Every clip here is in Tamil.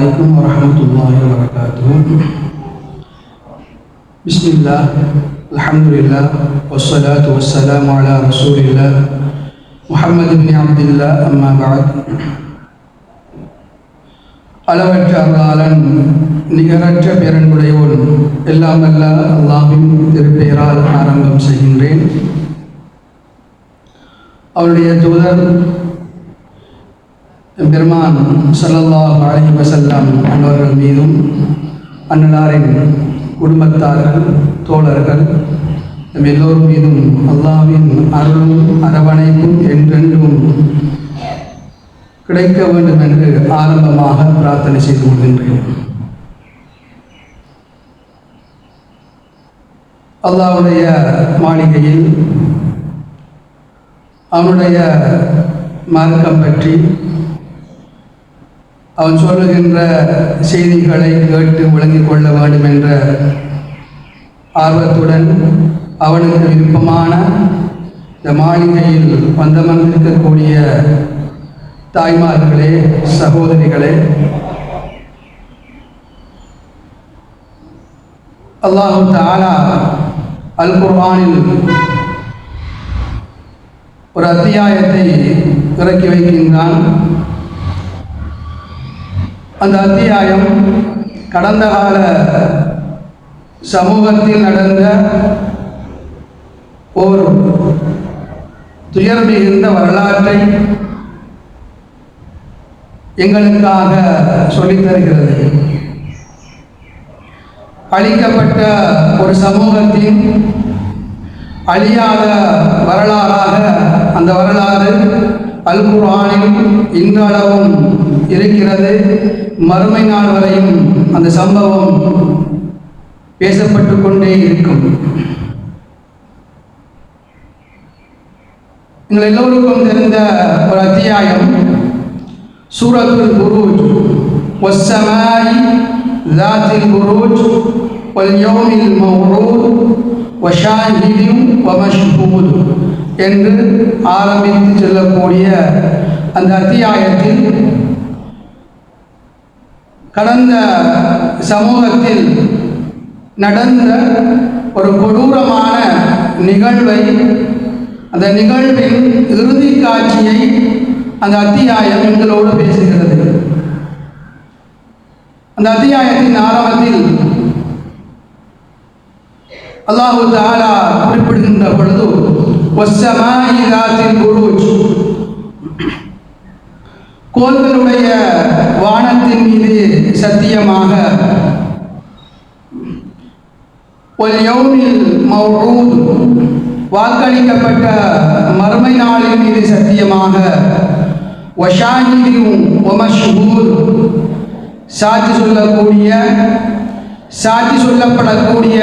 عليكم ورحمة الله وبركاته. بسم الله الحمد لله والصلاة والسلام على رسول الله محمد بن عبد الله. أما بعد. அளவற்ற அருளாளன் நிகரற்ற பேரன்புடையோன் எல்லாம் வல்ல அல்லாஹ்வின் திருப்பெயரால் ஆரம்பம் செய்கின்றேன். அவருடைய தூதர் பெருமான் ஸல்லல்லாஹு அலைஹி வஸல்லம் அன்னவர்கள் மீதும் அன்னலாரின் குடும்பத்தார்கள் தோழர்கள் எல்லோரும் மீதும் அல்லாஹ்வின் அருளும் அரவணைப்பும் என்றென்றும் கிடைக்க வேண்டும் என்று ஆரம்பமாக பிரார்த்தனை செய்து கொள்கின்றேன். அல்லாஹ்வுடைய மாளிகையில் அவனுடைய மார்க்கம் பற்றி அவன் சொல்லுகின்ற செய்திகளை கேட்டு விளங்கிக் கொள்ள வேண்டும் என்ற ஆர்வத்துடன் அவனுக்கு விருப்பமான இந்த மாளிகையில் வந்தமர்ந்திருக்கக்கூடிய தாய்மார்களே, சகோதரிகளே, அல்லாஹு தஆலா அல் குர்ஆனில் ஒரு அத்தியாயத்தை இறக்கி வைக்கின்றான். அந்த அத்தியாயம் கடந்த கால சமூகத்தில் நடந்த ஓர் துயர் மிகுந்த வரலாற்றை எங்களுக்காக சொல்லித் தருகிறது. அழிக்கப்பட்ட ஒரு சமூகத்தின் அழியாத வரலாறாக அந்த வரலாறு அல் குர்ஆனில் இன்றளவும் இருக்கிறது. மறுமை நாள் வரையும் அந்த சம்பவம் பேசப்பட்டு கொண்டே இருக்கும். எங்கள் எல்லோருக்கும் தெரிந்த ஒரு அத்தியாயம் சூரத்துல் புரூஜ். வஸ்ஸமாஇ ذاتில் புரூஜ் வல் யௌமில் மவ்ஊத் வஷாஹிதின் வமஷ்ஹூத் என்று ஆரம்பித்து சொல்லக்கூடிய அந்த அத்தியாயத்தில் கடந்த சமூகத்தில் நடந்த ஒரு கொடூரமான நிகழ்வை, அந்த நிகழ்வின் இறுதி காட்சியை அந்த அத்தியாயம் எங்களோடு பேசுகிறது. அந்த அத்தியாயத்தின் ஆரம்பத்தில் அல்லாஹு தஆலா குறிப்பிடுகின்ற பொழுது வஸ்ஸமாஇ ذاتில் புரூஜ், கோள்களுடைய வானத்தின் மீது சத்தியமாக, வல் யௌமில் மவ்ஊத், வாக்களிக்கப்பட்ட மறுமை நாளின் மீது சத்தியமாக, வஷாஹிதின் வமஷ்ஹூத், சாட்சி சொல்லக்கூடிய சாட்சி சொல்லப்படக்கூடிய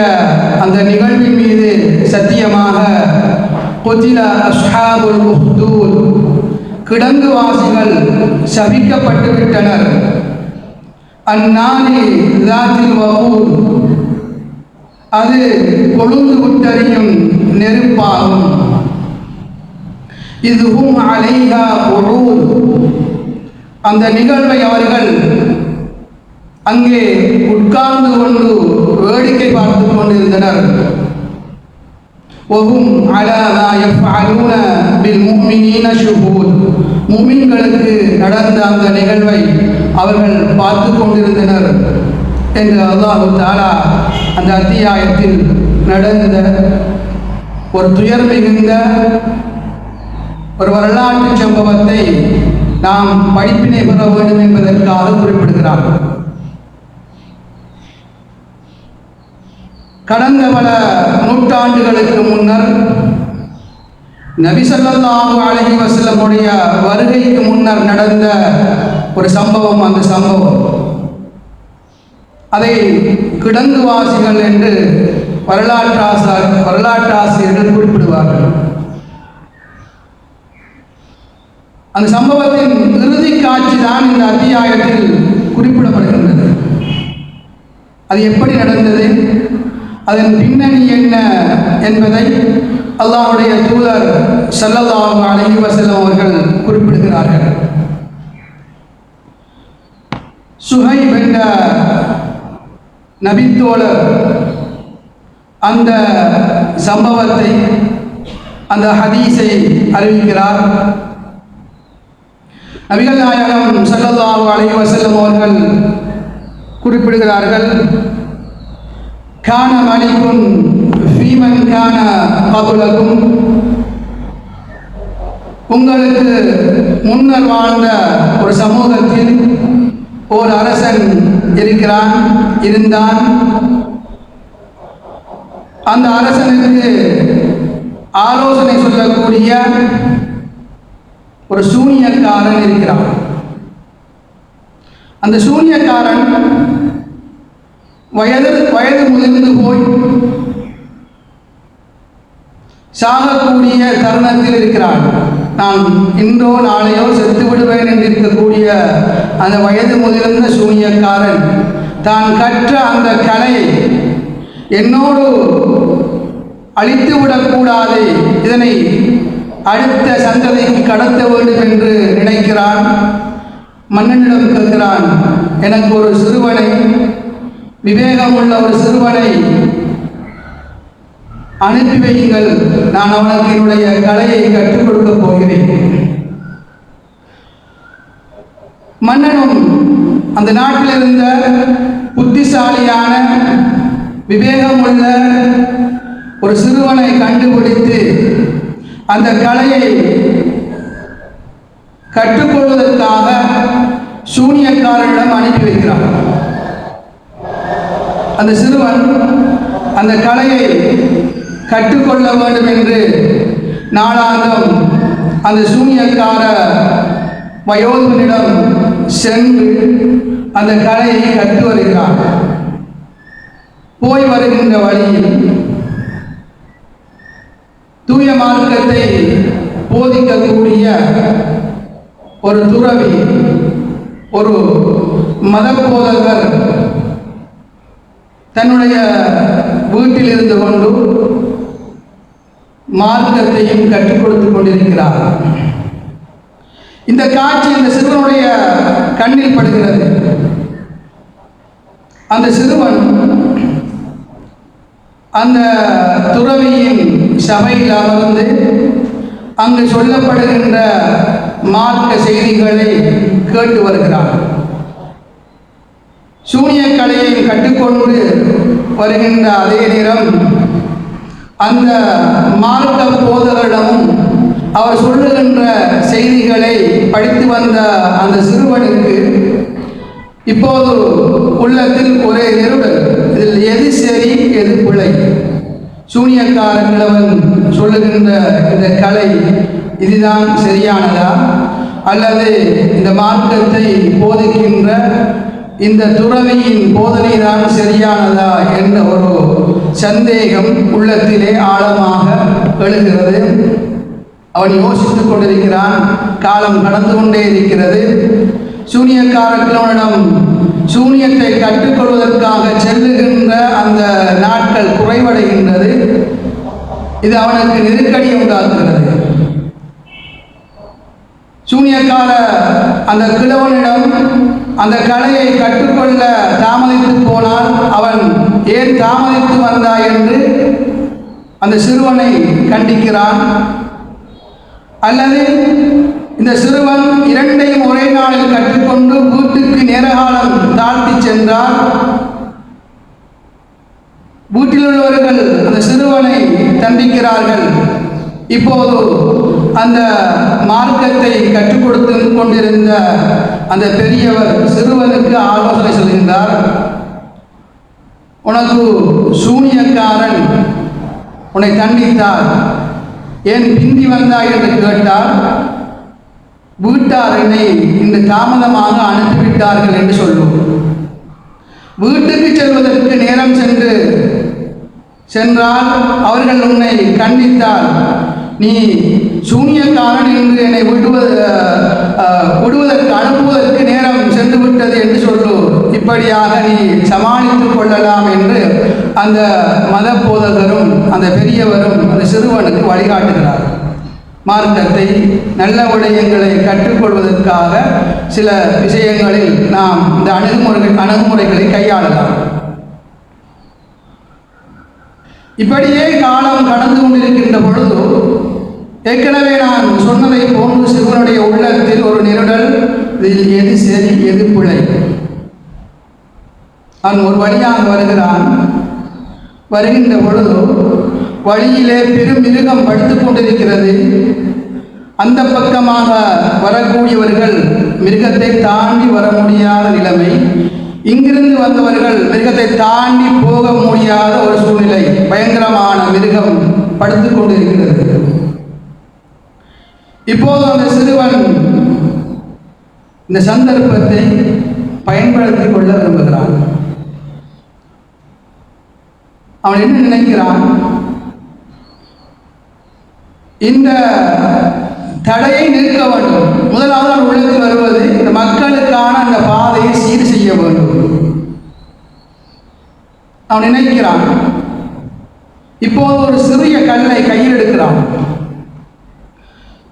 அந்த நிகழ்வின் மீது சத்தியமாக, குதில அஸ்ஹாபுல் உஹ்தூத், கிடங்குவாசிகள் சபிக்கப்பட்டு விட்டனர். அந்நாரி ذاتில் வகூத், அது கொழுந்து விட்டறியும் நெருப்பாகும். இதுஹும் அலைஹா குஊத், அந்த நிகழ்வை அவர்கள் அங்கே உட்கார்ந்து கொண்டு வேடிக்கை பார்த்து கொண்டிருந்தனர். வஹும் அலா மா யஃஅலூன பில் முஃமினீன ஷுஹூத், முஃமின்களுக்கு நடந்த அந்த நிகழ்வை அவர்கள் பார்த்து கொண்டிருந்தனர் என்று அல்லாஹு தஆலா அந்த அத்தியாயத்தில் நடந்த ஒரு துயர் மிகுந்த ஒரு வரலாற்று சம்பவத்தை நாம் படிப்பினை பெற வேண்டும் என்பதற்காக குறிப்பிடுகிறார். கடந்த பல நூற்றாண்டுகளுக்கு முன்னர் நபி ஸல்லல்லாஹு அலைஹி வஸல்லம் உடைய வருகைக்கு முன்னர் நடந்த ஒரு சம்பவம். அந்த சம்பவம் அதை கிடங்குவாசிகள் என்று வரலாற்றாசிரியர்கள் குறிப்பிடுவார்கள். அந்த சம்பவத்தின் இறுதி காட்சி தான் இந்த அத்தியாயத்தில் குறிப்பிடப்படுகின்றது. அது எப்படி நடந்தது, அதன் பின்னணி என்ன என்பதை அல்லாஹ்வுடைய தூதர் ஸல்லல்லாஹு அலைஹி வஸல்லம் அவர்கள் குறிப்பிடுகிறார்கள். சுஹைப் என்ற நபித்தோழர் அந்த சம்பவத்தை, அந்த ஹதீஸை அறிவிக்கிறார். நபிகள் நாயகம் ஸல்லல்லாஹு அலைஹி வஸல்லம் அவர்கள் குறிப்பிடுகிறார்கள், கான மலிகுன் ஃபீமன் கான கபுலகும், உங்களுக்கு முன்னர் வாழ்ந்த ஒரு சமூகத்தில் ஒரு அரசன் இருந்தான். அந்த அரசனுக்கு ஆலோசனை சொல்லக்கூடிய ஒரு சூனியக்காரன் இருக்கிறான். அந்த சூனியக்காரன் வயது முதிர்ந்து போய் சாகக்கூடிய தருணத்தில் இருக்கிறான். நான் இன்றோ நாளையோ செத்து விடுவேன் என்று இருக்கக்கூடிய அந்த வயது முதிர்ந்த சூனியக்காரன் தான் கற்ற அந்த கலையை என்னோடு அழித்து விடக்கூடாது, இதனை அடுத்த சந்ததிக்கு கடத்த வேண்டும் என்று நினைக்கிறான். மன்னனிடம் கேட்கிறான், எனக்கு ஒரு சிறுவனை, விவேகமுள்ள ஒரு சிறுவனை அனுப்பி வையுங்கள், நான் அவனுக்கு என்னுடைய கலையை கற்றுக் கொடுக்கப் போகிறேன். மன்னனும் அந்த நாட்டில் இருந்த புத்திசாலியான விவேகமுள்ள ஒரு சிறுவனை கண்டுபிடித்து அந்த கலையை கற்றுக்கொள்வதற்காக சூனியக்காரனிடம் அனுப்பி வைக்கிறான். அந்த சிறுவன் அந்த கலையை கற்றுக்கொள்ள வேண்டும் என்று நாளாந்தம் அந்த சூனியக்கார வயோதிகனிடம் சென்று அந்த கலையை கற்று வருகிறான். போய் வருகின்ற வழியில் தூய மார்க்கத்தை போதிக்கக்கூடிய ஒரு துறவி, ஒரு மத போதகர் தன்னுடைய வீட்டில் இருந்து கொண்டு மார்க்கத்தையும் கற்றுக் கொடுத்துக் கொண்டிருக்கிறார். இந்த காட்சி இந்த சிறுவனுடைய கண்ணில் படுகிறது. அந்த சிறுவன் அந்த துறவியின் சபையில் அமர்ந்து அங்கு சொல்லப்படுகின்ற மார்க்க செய்திகளை கேட்டு வருகிறான். சூனிய கலையை கற்றுக்கொண்டு வருகின்ற அதே நேரம் அந்த மார்க்க போதகரிடமும் அவர் சொல்லுகின்ற செய்திகளை படித்து வந்த அந்த சிறுவனுக்கு இப்போது உள்ளத்தில் ஒரே நெருடல், இதில் எது சரி எது பிழை, சூனியக்கார கிழவன் சொல்லுகின்ற இந்த கலை இதுதான் சரியானதா, அல்லது இந்த மார்க்கத்தை போதிக்கின்ற இந்த துறவியின் போதனை தான் சரியானதா என்ற ஒரு சந்தேகம் உள்ளத்திலே ஆழமாக எழுகிறது. அவன் யோசித்துக் கொண்டிருக்கிறான். காலம் கடந்து கொண்டே இருக்கிறது. சூனியக்கார கிழவனிடம் சூனியத்தை கற்றுக்கொள்வதற்காக செல்லுகின்ற அந்த நாட்கள் குறைவடைகின்றது. இது அவனுக்கு நெருக்கடி உண்டாக்குகிறது. சூனியக்கார அந்த கிழவனிடம் அந்த கலையை கற்றுக்கொள்ள தாமதித்து போனால் அவன் ஏன் தாமதித்து வந்தாய் என்று அந்த சிறுவனை கண்டிக்கிறான். அல்லது இந்த சிறுவன் இரண்டையும் ஒரே நாளில் கற்றுக்கொண்டு வீட்டுக்கு நேரகாலம் தாழ்த்தி சென்றால் வீட்டில் உள்ளவர்கள் அந்த சிறுவனை தண்டிக்கிறார்கள். இப்போது அந்த மார்க்கத்தை கற்றுக் கொடுத்து கொண்டிருந்த அந்த பெரியவர் சிறுவனுக்கு ஆலோசனை சொல்கின்றார். உனக்கு சூனியக்காரன் உன்னை தண்டித்தார், ஏன் பிந்தி வந்தாய் என்று கேட்டால், வீட்டார் என்னை இன்று தாமதமாக அனுப்பிவிட்டார்கள் என்று சொல்லும். வீட்டுக்கு செல்வதற்கு நேரம் சென்றால் அவர்கள் உன்னை கண்டித்தால், நீ சூனியக்காரன் என்று என்னை விடுவதற்கு அனுப்புவதற்கு நேரம் சென்று விட்டது என்று சொல்லு. இப்படியாக நீ சமாளித்துக் கொள்ளலாம் என்று அந்த மத போதகரும் அந்த பெரியவரும் அந்த சிறுவனுக்கு வழிகாட்டுகிறார். மார்க்கத்தை நல்ல விடயங்களை கற்றுக்கொள்வதற்காக சில விஷயங்களில் நாம் இந்த அணுகுமுறைகளை கையாளலாம். இப்படியே காலம் கடந்து கொண்டிருக்கின்ற பொழுது ஏற்கனவே நான் சொன்னதை போன்று சிறுவனுடைய உள்ளத்தில் ஒரு நெருடல், இதில் எது சரி எது பிழை. அவன் ஒரு வழியாக வருகின்ற பொழுது வழியிலே பெரும் மிருகம் படுத்துக் கொண்டிருக்கிறது. அந்த பக்கமாக வரக்கூடியவர்கள் மிருகத்தை தாண்டி வர முடியாத நிலைமை, இங்கிருந்து வந்தவர்கள் மிருகத்தை தாண்டி போக முடியாத ஒரு சூழ்நிலை. பயங்கரமான மிருகம் படுத்துக் கொண்டிருக்கிறது. இப்போது அந்த சிறுவன் இந்த சந்தர்ப்பத்தை பயன்படுத்திக் கொள்ள விரும்புகிறான். அவன் என்ன நினைக்கிறான்? இந்த தடையை நிற்க வேண்டும். முதலாவது அவன் உள்ளத்தில் வருவது இந்த மக்களுக்கான அந்த பாதையை சீர் செய்ய வேண்டும். அவன் நினைக்கிறான். இப்போது ஒரு சிறிய கல்லை கையில் எடுக்கிறான்.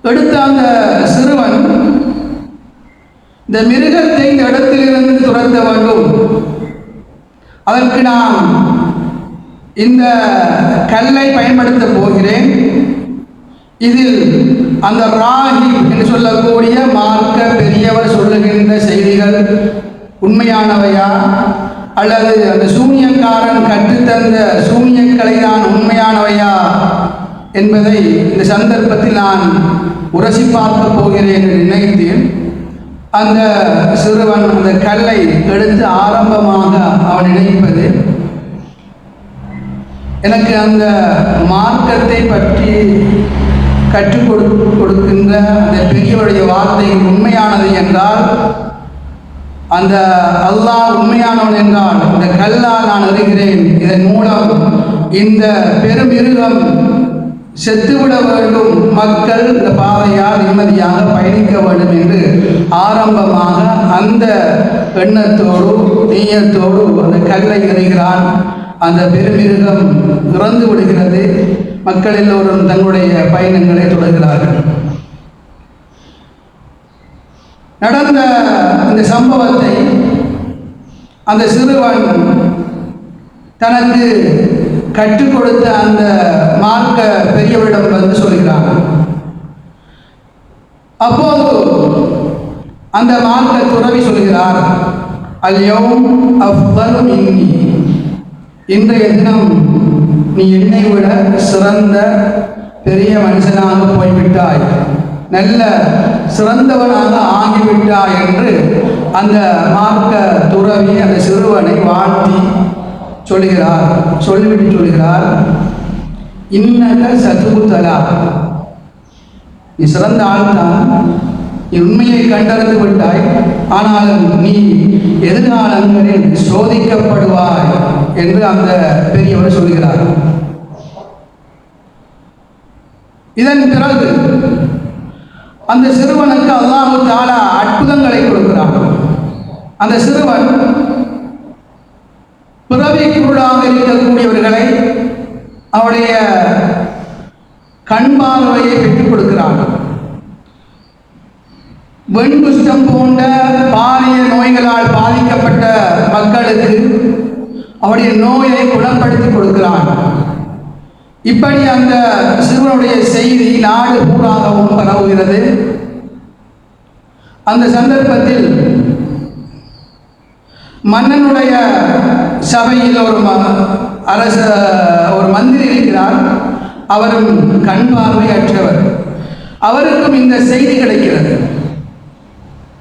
எடுத்த அந்த சிறுவன் இந்த மிருகத்தை இந்த இடத்திலிருந்து துரத்த வேண்டும். அதற்கு நான் இந்த கல்லை பயன்படுத்த போகிறேன். இதில் அந்த ராகி என்று சொல்லக்கூடிய மார்க்க பெரியவர் சொல்லுகின்ற செய்திகள் உண்மையானவையா, அல்லது அந்த சூனியக்காரன் கற்றுத்தந்த சூனியக்கலை தான் உண்மையானவையா என்பதை இந்த சந்தர்ப்பத்தில் நான் உரசி பார்க்க போகிறேன் என்று நினைத்து அந்த சிறுவன் அந்த கல்லை எடுத்து ஆரம்பமாக அவன் நினைப்பது, எனக்கு அந்த மார்க்கத்தை பற்றி கற்றுக் கொடுக்கின்ற அந்த பெரியவருடைய வார்த்தை உண்மையானது என்றால், அந்த அல்லாஹ் உண்மையானவன் என்றால் இந்த கல்லால் நான் அறிகிறேன். இதன் மூலம் இந்த பெருமிருகம் செத்துவிட வேண்டும், மக்கள் இந்த பாதையால் நிம்மதியாக பயணிக்க வேண்டும் என்று ஆரம்பமாக அந்த எண்ணத்தோடு நீயத்தோடு அந்த கல்லை எறிகிறான். அந்த பெருமிருகம் இறந்து விடுகிறது. மக்கள் எல்லோரும் தங்களுடைய பயணங்களை தொடர்கிறார்கள். நடந்த இந்த சம்பவத்தை அந்த சிறுவன் தனக்கு கற்றுக் கொடுத்த அந்த மார்க்க பெரியவரிடம் வந்து சொல்கிறான். அப்போது அந்த மார்க்க துறவி சொல்கிறார், அல்யௌம் அஃதலு மின்னி, இன்றைய தினம் நீ என்னை விட சிறந்த பெரிய மனுஷனாக போய்விட்டாய், நல்ல சிறந்தவனாக ஆகிவிட்டாய் என்று அந்த மார்க்க துறவி அந்த சிறுவனை வாழ்த்தி சொல்கிறார். சொல்லிவிட்டு சொல்கிறார், இன்னக சதுபுத்தலா, நீ சிறந்த ஆள்தான், நீ உண்மையை கண்டறிந்து விட்டாய், ஆனாலும் நீ எதிர்காலங்களில் சோதிக்கப்படுவாய் என்று அந்த பெரியவர் சொல்கிறார். இதன் பிறகு அந்த சிறுவனுக்கு அல்லாஹ் தஆலா அற்புதங்களை கொடுக்கிறான். அந்த சிறுவன் பிறவிக்குள்ளாக இருக்கக்கூடியவர்களை அவருடைய கண் பார்வையை பெற்றுக் கொடுக்கிறான். வெண்குஷ்டம் போன்ற பாரிய நோய்களால் பாதிக்கப்பட்ட மக்களுக்கு அவருடைய நோயை குணப்படுத்தி கொடுக்கிறான். இப்படி அந்த சிறுவனுடைய செய்தி நாடு பூராகவும் பரவுகிறது. அந்த சந்தர்ப்பத்தில் மன்னனுடைய சபையில் ஒரு மந்திரி இருக்கிறார். அவரும் கண் பார்வையற்றவர். அவருக்கும் இந்த செய்தி கிடைக்கிறது.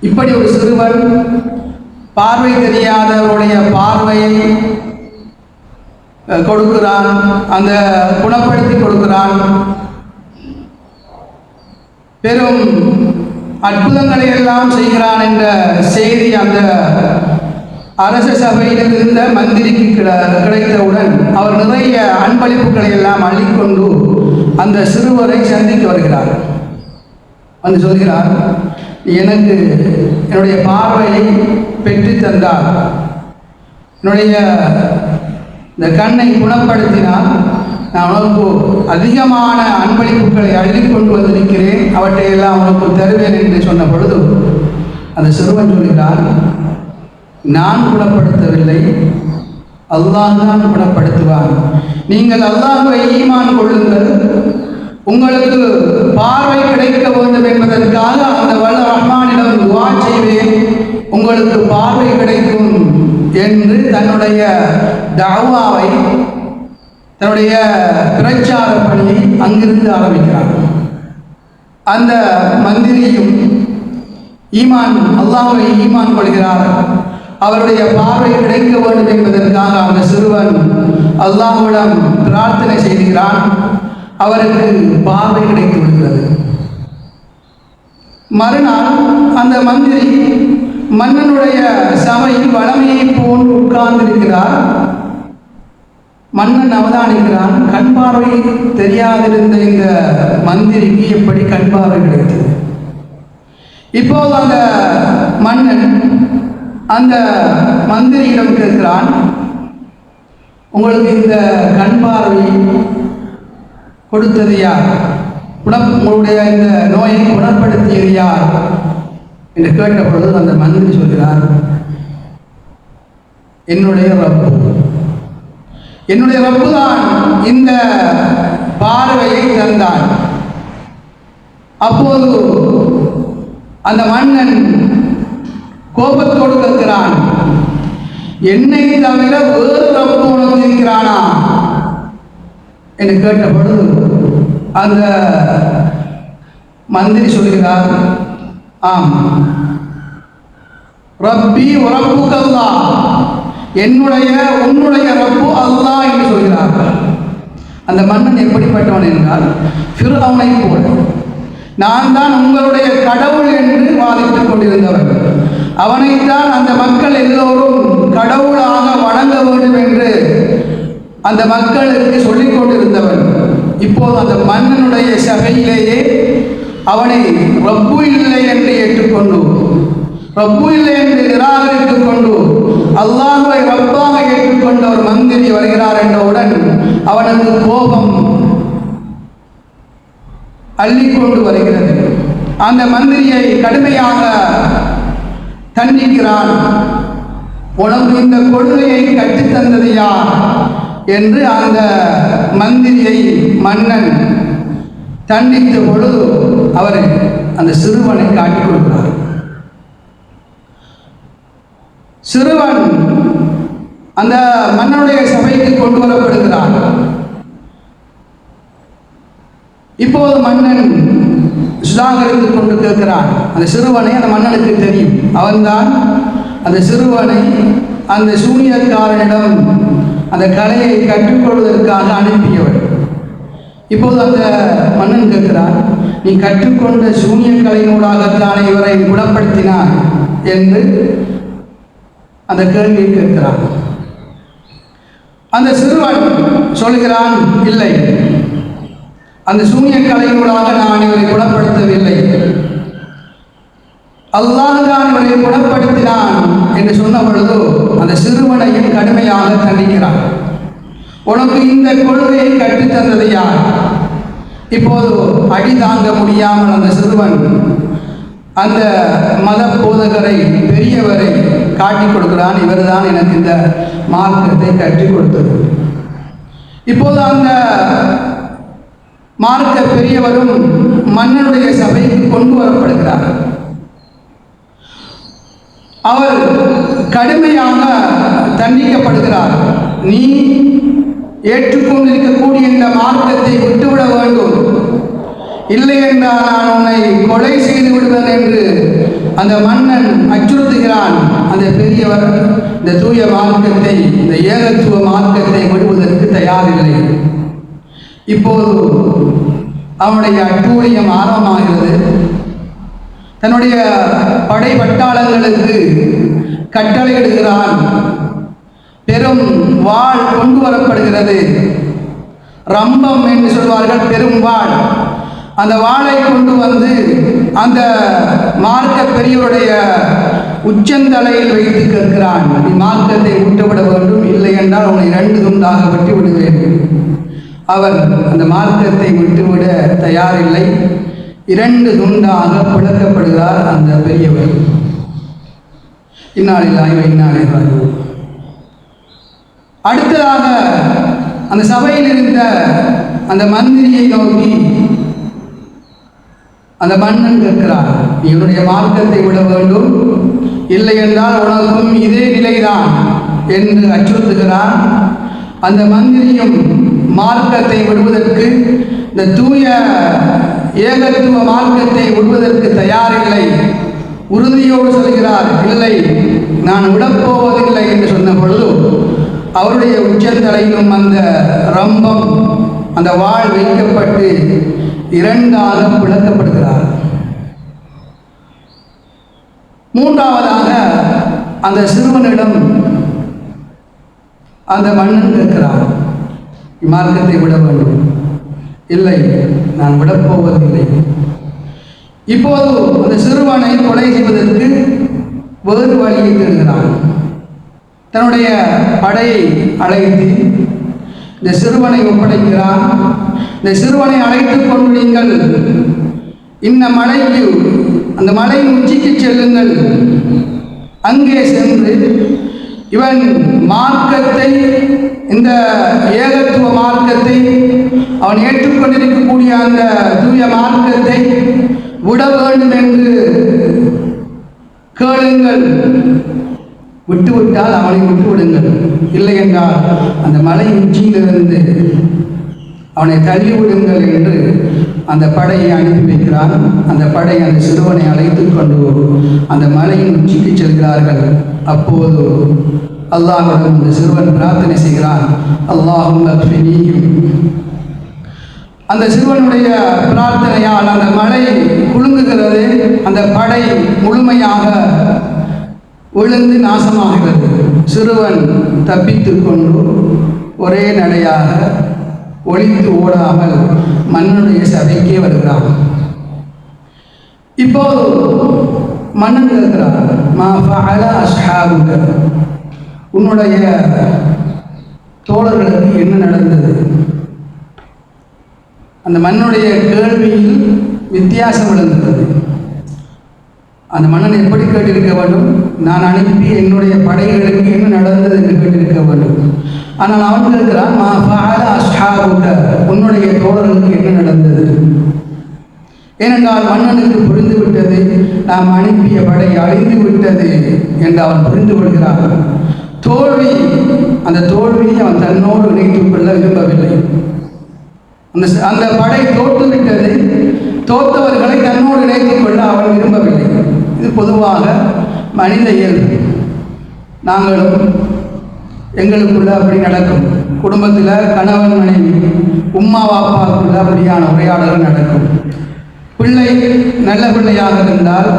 இப்படி ஒரு சிறுவன் பார்வை தெரியாதவருடைய பார்வையை கொடுக்கிறான், அந்த குணப்படுத்தி கொடுக்கிறான், பெரும் அற்புதங்களை எல்லாம் செய்கிறான் என்ற செய்தி அந்த அரச சபையில் இருந்த மந்திரிக்கு கிடைத்தவுடன் அவர் நிறைய அன்பளிப்புகளை எல்லாம் அள்ளிக்கொண்டு அந்த சிறுவரை சந்திக்க வருகிறார். வந்து சொல்கிறார், எனக்கு என்னுடைய பார்வையை பெற்று தந்தார், என்னுடைய இந்த கண்ணை குணப்படுத்தினால் நான் உனக்கு அதிகமான அன்பளிப்புகளை அள்ளிக்கொண்டு வந்திருக்கிறேன், அவற்றையெல்லாம் உனக்கு தருவேன் என்று சொன்ன பொழுது அந்த சிறுவன் சொல்கிறான், நான் குணப்படுத்தவில்லை, அல்லாஹ் தான் குணப்படுத்துவான். நீங்கள் அல்லாஹ்வை ஈமான் கொள்ளுங்கள், உங்களுக்கு பார்வை கிடைக்க வேண்டும் என்பதற்காக அந்த வல்ல ரஹ்மானிடம் துஆ செய்வேன், உங்களுக்கு பார்வை கிடைக்கும் என்று தன்னுடைய தஅவாவை, தன்னுடைய பிரச்சார பணியை அங்கிருந்து ஆரம்பிக்கிறார். அந்த மந்திரியும் ஈமான், அல்லாஹ்வை ஈமான் கொள்கிறார். அவருடைய பார்வை கிடைக்க வேண்டும் என்பதற்காக அந்த சிறுவன் அல்லாஹ்விடம் பிரார்த்தனை செய்கிறான். அவருக்கு பார்வை கிடைத்து விடுகிறது. மறுநாள் அந்த மந்திரி மன்னனுடைய சபையில் வளமையை போன்று உட்கார்ந்திருக்கிறார். மன்னன் அவதானிக்கிறான், கண் பார்வை தெரியாதிருந்த இந்த மந்திரிக்கு எப்படி கண் பார்வை கிடைத்தது? இப்போது அந்த மன்னன் அந்த மந்திரியிடம் கேட்கிறான், உங்களுக்கு இந்த கண் பார்வை கொடுத்தது யார்? உங்களுடைய இந்த நோயை குணப்படுத்தியது யார் என்று கேட்ட பொழுது அந்த மந்திரி சொல்கிறார், என்னுடைய ரப்பு, என்னுடைய ரப்பு தான் இந்த பார்வையை தந்தான். அப்போது அந்த மன்னன் கோபத்தோடு கேட்கிறான், என்னை தவிர வேறு ரப்பு உனக்கு இருக்கிறானா என்று கேட்ட பொழுது அந்த மந்திரி சொல்கிறார், ஆம், ரப்பி ரப்புக்கல்லா, என்னுடைய உன்னுடைய ரப்பு அல்லாஹ் என்று சொல்கிறார். அந்த மன்னன் எப்படிப்பட்டவன் என்றால், ஃபிர்அவுனை போல நான் தான் உங்களுடைய கடவுள் என்று வாதிட்டுக் கொண்டிருந்தவன். அவனைத்தான் அந்த மக்கள் எல்லோரும் கடவுளாக வணங்க வேண்டும் என்று அந்த மக்களுக்கு சொல்லிக் கொண்டிருந்தவன். இப்போது அந்த மன்னனுடைய சபையிலேயே அவனை ரப்பு இல்லை என்று ஏற்றுக்கொண்டு, ரப்பு இல்லை என்று நிராகரித்துக் கொண்டு அல்லாஹ்வை ரப்பாக ஏற்றுக்கொண்ட ஒரு மந்திரி வருகிறார் என்றவுடன் அவனுக்கு கோபம் அள்ளிக்கொண்டு வருகிறது. அந்த மந்திரியை கடுமையாக தண்டிக்கிறான். உனக்கு இந்த கொள்கையை கற்றுத்தந்தது யார் என்று அந்த மந்திரியை மன்னன் தண்டித்த பொழுது அவர் அந்த சிறுவனை காட்டிக் கொடுக்கிறார். சிறுவன் அந்த மன்னனுடைய சபைக்கு கொண்டு வரப்படுகிறான். இப்போது மன்னன் சுதாகரித்துக் கொண்டு கேட்கிறான். அந்த சிறுவனை அந்த மன்னனுக்கு தெரியும், அவன்தான் அந்த சிறுவனை அந்த சூனியக்காரனிடம் அந்த கலையை கற்றுக்கொள்வதற்காக அனுப்பியவர். இப்போது அந்த மன்னன் கேட்கிறான், நீ கற்றுக்கொண்ட சூனிய கலையினூடாகத்தானே இவரை குணப்படுத்தினார் என்று அந்த கேள்வியை கேட்கிறான். அந்த சிறுவன் சொல்கிறான், இல்லை, அந்த சூனிய கலையினூடாக நான் இவரை குணப்படுத்தவில்லை, அல்லாஹ் தான் இவரை குணப்படுத்தினான் என்று சொன்ன பொழுது அந்த சிறுவனையும் கடுமையாக தண்டிக்கிறான். உனக்கு இந்த கொள்கையை கற்றுத்தந்தது யார்? இப்போது அடி தாங்க முடியாமல் அந்த சிறுவன் அந்த மத போதகரை, பெரியவரை காட்டிக் கொடுக்கிறான், இவர்தான் எனக்கு இந்த மார்க்கத்தை கற்றுக் கொடுத்தது. இப்போது அந்த மார்க்க பெரியவரும் மன்னனுடைய சபைக்கு கொண்டு வரப்படுகிறார். அவர் கடுமையாக தண்டிக்கப்படுகிறார். நீ ஏற்றுக்கொண்டிருக்கக்கூடிய இந்த மார்க்கத்தை விட்டுவிட வேண்டும், இல்லை என்றால் நான் உன்னை கொலை செய்து விடுவேன் என்று அந்த மன்னன் அச்சுறுத்துகிறான். அந்த பெரியவர் இந்த தூய மார்க்கத்தை, இந்த ஏகத்துவ மார்க்கத்தை விடுவதற்கு தயாரில்லை. இப்போது அவனுடைய அட்டூழியம் ஆரம்பமாகிறது. தன்னுடைய படை பட்டாளங்களுக்கு கட்டளையிடுகிறான். பெரும் வாள் கொண்டு வரப்படுகிறது. ரம்பம் என்று சொல்வார்கள், பெரும் வாள். அந்த வாளை கொண்டு வந்து அந்த மார்க்க பெரியவருடைய உச்சந்தலையில் வைத்து கேட்கிறான், நீ மார்க்கத்தை விட்டுவிட வேண்டும், இல்லை என்றால் உன்னை 2 துண்டாக வெட்டி விடுவேன். அவர் அந்த மார்க்கத்தை விட்டுவிட தயாரில்லை. 2 துண்டாக பிளக்கப்படுகிறார் அந்த பெரியவர். இன்னாலில்லாஹி வ இன்னா இலைஹி ராஜிஊன். அடுத்ததாக அந்த சபையில் இருந்த அந்த மந்திரியை நோக்கி அந்த மன்னன் கேட்கிறார், நீ என்னுடைய மார்க்கத்தை விட வேண்டும், இல்லை என்றால் உனக்கும் இதே நிலைதான் என்று அச்சுறுத்துகிறார். அந்த மந்திரியும் மார்க்கத்தை விடுவதற்கு, இந்த தூய ஏகத்துவ மார்க்கத்தை விடுவதற்கு தயாரில்லை. உறுதியோடு சொல்கிறார், இல்லை நான் விடப்போவதில்லை என்று சொன்ன பொழுது அவருடைய உச்சந்தலையிலும் அந்த ரம்பம், அந்த வாள் வைக்கப்பட்டு 2ஆக பிளக்கப்படுகிறார். 3ஆவதாக அந்த சிறுவனிடம் அந்த மன்னன் கேட்கிறார், மார்க்கத்தை விட வேண்டும். இல்லை நான் விடப்போவதில்லை. இப்போது அந்த சிறுவனை கொலை செய்வதற்கு வேறு வழியை தேடுகிறான். தன்னுடைய படையை அழைத்து இந்த சிறுவனை ஒப்படைக்கிறான். இந்த சிறுவனை அழைத்துக் கொண்டு நீங்கள் இந்த மலைக்கு, அந்த மலையின் உச்சிக்கு செல்லுங்கள். அங்கே சென்று இவன் மார்க்கத்தை, இந்த ஏகத்துவ மார்க்கத்தை, அவன் ஏற்றுக்கொண்டிருக்கக்கூடிய அந்த தூய மார்க்கத்தை விட வேண்டும் என்று கேளுங்கள். விட்டுவிட்டால் அவனை விட்டுவிடுங்கள், இல்லை என்றால் அந்த மலை உச்சியிலிருந்து அவனை தள்ளிவிடுங்கள் என்று அந்த படையை அனுப்பி வைக்கிறான். அந்த படை அந்த சிறுவனை அழைத்து கொண்டு அந்த மலையின் உச்சிக்கு செல்கிறார்கள். அப்போது அல்லாஹ்விடம் அந்த சிறுவன் பிரார்த்தனை செய்கிறான், அல்லாஹும்ம ஃபினீஹிம். அந்த சிறுவனுடைய பிரார்த்தனையால் அந்த மலை குலுங்குகிறது. அந்த படை முழுமையாக விழுந்து நாசமாகிறது. சிறுவன் தப்பித்து கொண்டு ஒரே நடையாக ஒளித்து ஓடாமல் மன்னனுடைய சபைக்கே வருகிறான். இப்போது மன்னன் கேட்கிறார், மா ஃபஅல அஸ்ஹாபுக, உன்னுடைய தோழர்களுக்கு என்ன நடந்தது? அந்த மன்னனுடைய கேள்வியில் வித்தியாசம் விளங்குகிறது. அந்த மன்னன் எப்படி கேட்டிருக்க வேண்டும்? நான் அனுப்பி என்னுடைய படைகளுக்கு என்ன நடந்தது என்று கேட்டிருக்க வேண்டும். ஆனால் அவன் கேட்கிறான், மா ஃபஅல அஸ்ஹாபுக, உன்னுடைய தோழர்களுக்கு என்ன நடந்தது? ஏனென்றால் மன்னனுக்கு புரிந்துவிட்டது, நாம் அனுப்பிய படை அழிந்து விட்டது என்று அவன் புரிந்து கொள்கிறான். தோல்வி, அந்த தோல்வியை அவன் தன்னோடு இணைத்துக் கொள்ள விரும்பவில்லை. அந்த படை தோற்றுவிட்டது, தோற்றவர்களை தன்னோடு இணைத்துக் கொள்ள அவன் விரும்பவில்லை. இது பொதுவாக மனித இயல்பு. நாங்களும் எங்களுக்குள்ள அப்படி நடக்கும். குடும்பத்தில் கணவன் மனைவி, உம்மா வாப்பாக்குள்ள அப்படியான உரையாடல்கள் நடக்கும். பிள்ளை நல்ல பிள்ளையாக இருந்தால்,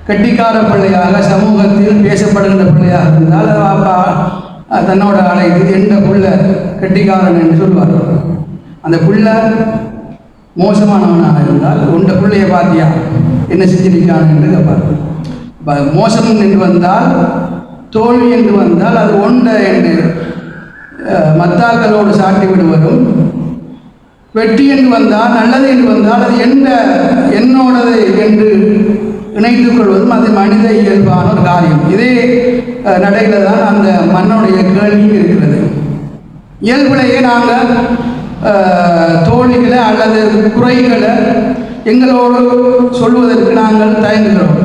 கெட்டிக்கார பிள்ளையாக சமூகத்தில் பேசப்படுகின்ற பிள்ளையாக இருந்தால், வாப்பா தன்னோட அழைத்து எந்த பிள்ளை கெட்டிக்காரன் என்று சொல்வார். அந்த பிள்ளை மோசமானவனாக இருந்தால், உண்ட பிள்ளையை பார்த்தியா என்ன செஞ்சிருக்கான் என்று கேட்பார். மோசம் என்று வந்தால், தோல்வி என்று வந்தால் அது ஒன்றை என்று மத்தாக்களோடு சாட்டி விடுவதும், வெற்றி என்று வந்தால், நல்லது என்று வந்தால் அது என்னோடது என்று இணைத்துக் கொள்வதும் அது மனித இயல்பான ஒரு காரியம். இதே நடையில் தான் அந்த மன்னுடைய கேள்வியும் இருக்கிறது. இயல்பிலேயே நாங்கள் தோல்விகளை அல்லது குறைகளை எங்களோடு சொல்வதற்கு நாங்கள் தயங்குகிறோம்.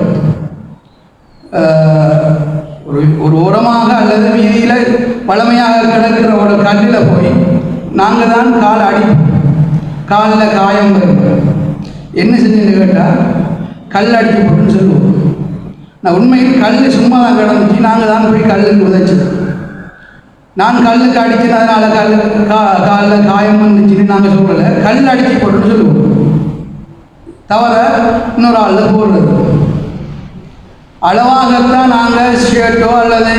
ஒரு ஓரமாக அல்லது வீதியில் பழமையாக கிடக்கிற ஒரு கல்லில் போய் நாங்கள் தான் கால் அடிப்போம். காலில் காயம் வரும். என்ன செஞ்சுன்னு கேட்டால் கல் அடிக்க போட்டுன்னு சொல்லுவோம். நான் உண்மையில் கல் சும்மா தான் கிடந்துச்சு, நாங்கள் தான் போய் கல்லுக்கு உதைச்சது. நான் கல்லுக்கு அடிச்சேன், அதனால் காலில் காயம் வந்துச்சுன்னு நாங்கள் சொல்லலை, கல் அடித்து போட்டுன்னு சொல்லுவோம். தவிர இன்னொரு ஆளில் போடுறது. அளவாகத்தான் நாங்கள் ஷர்ட்டோ அல்லது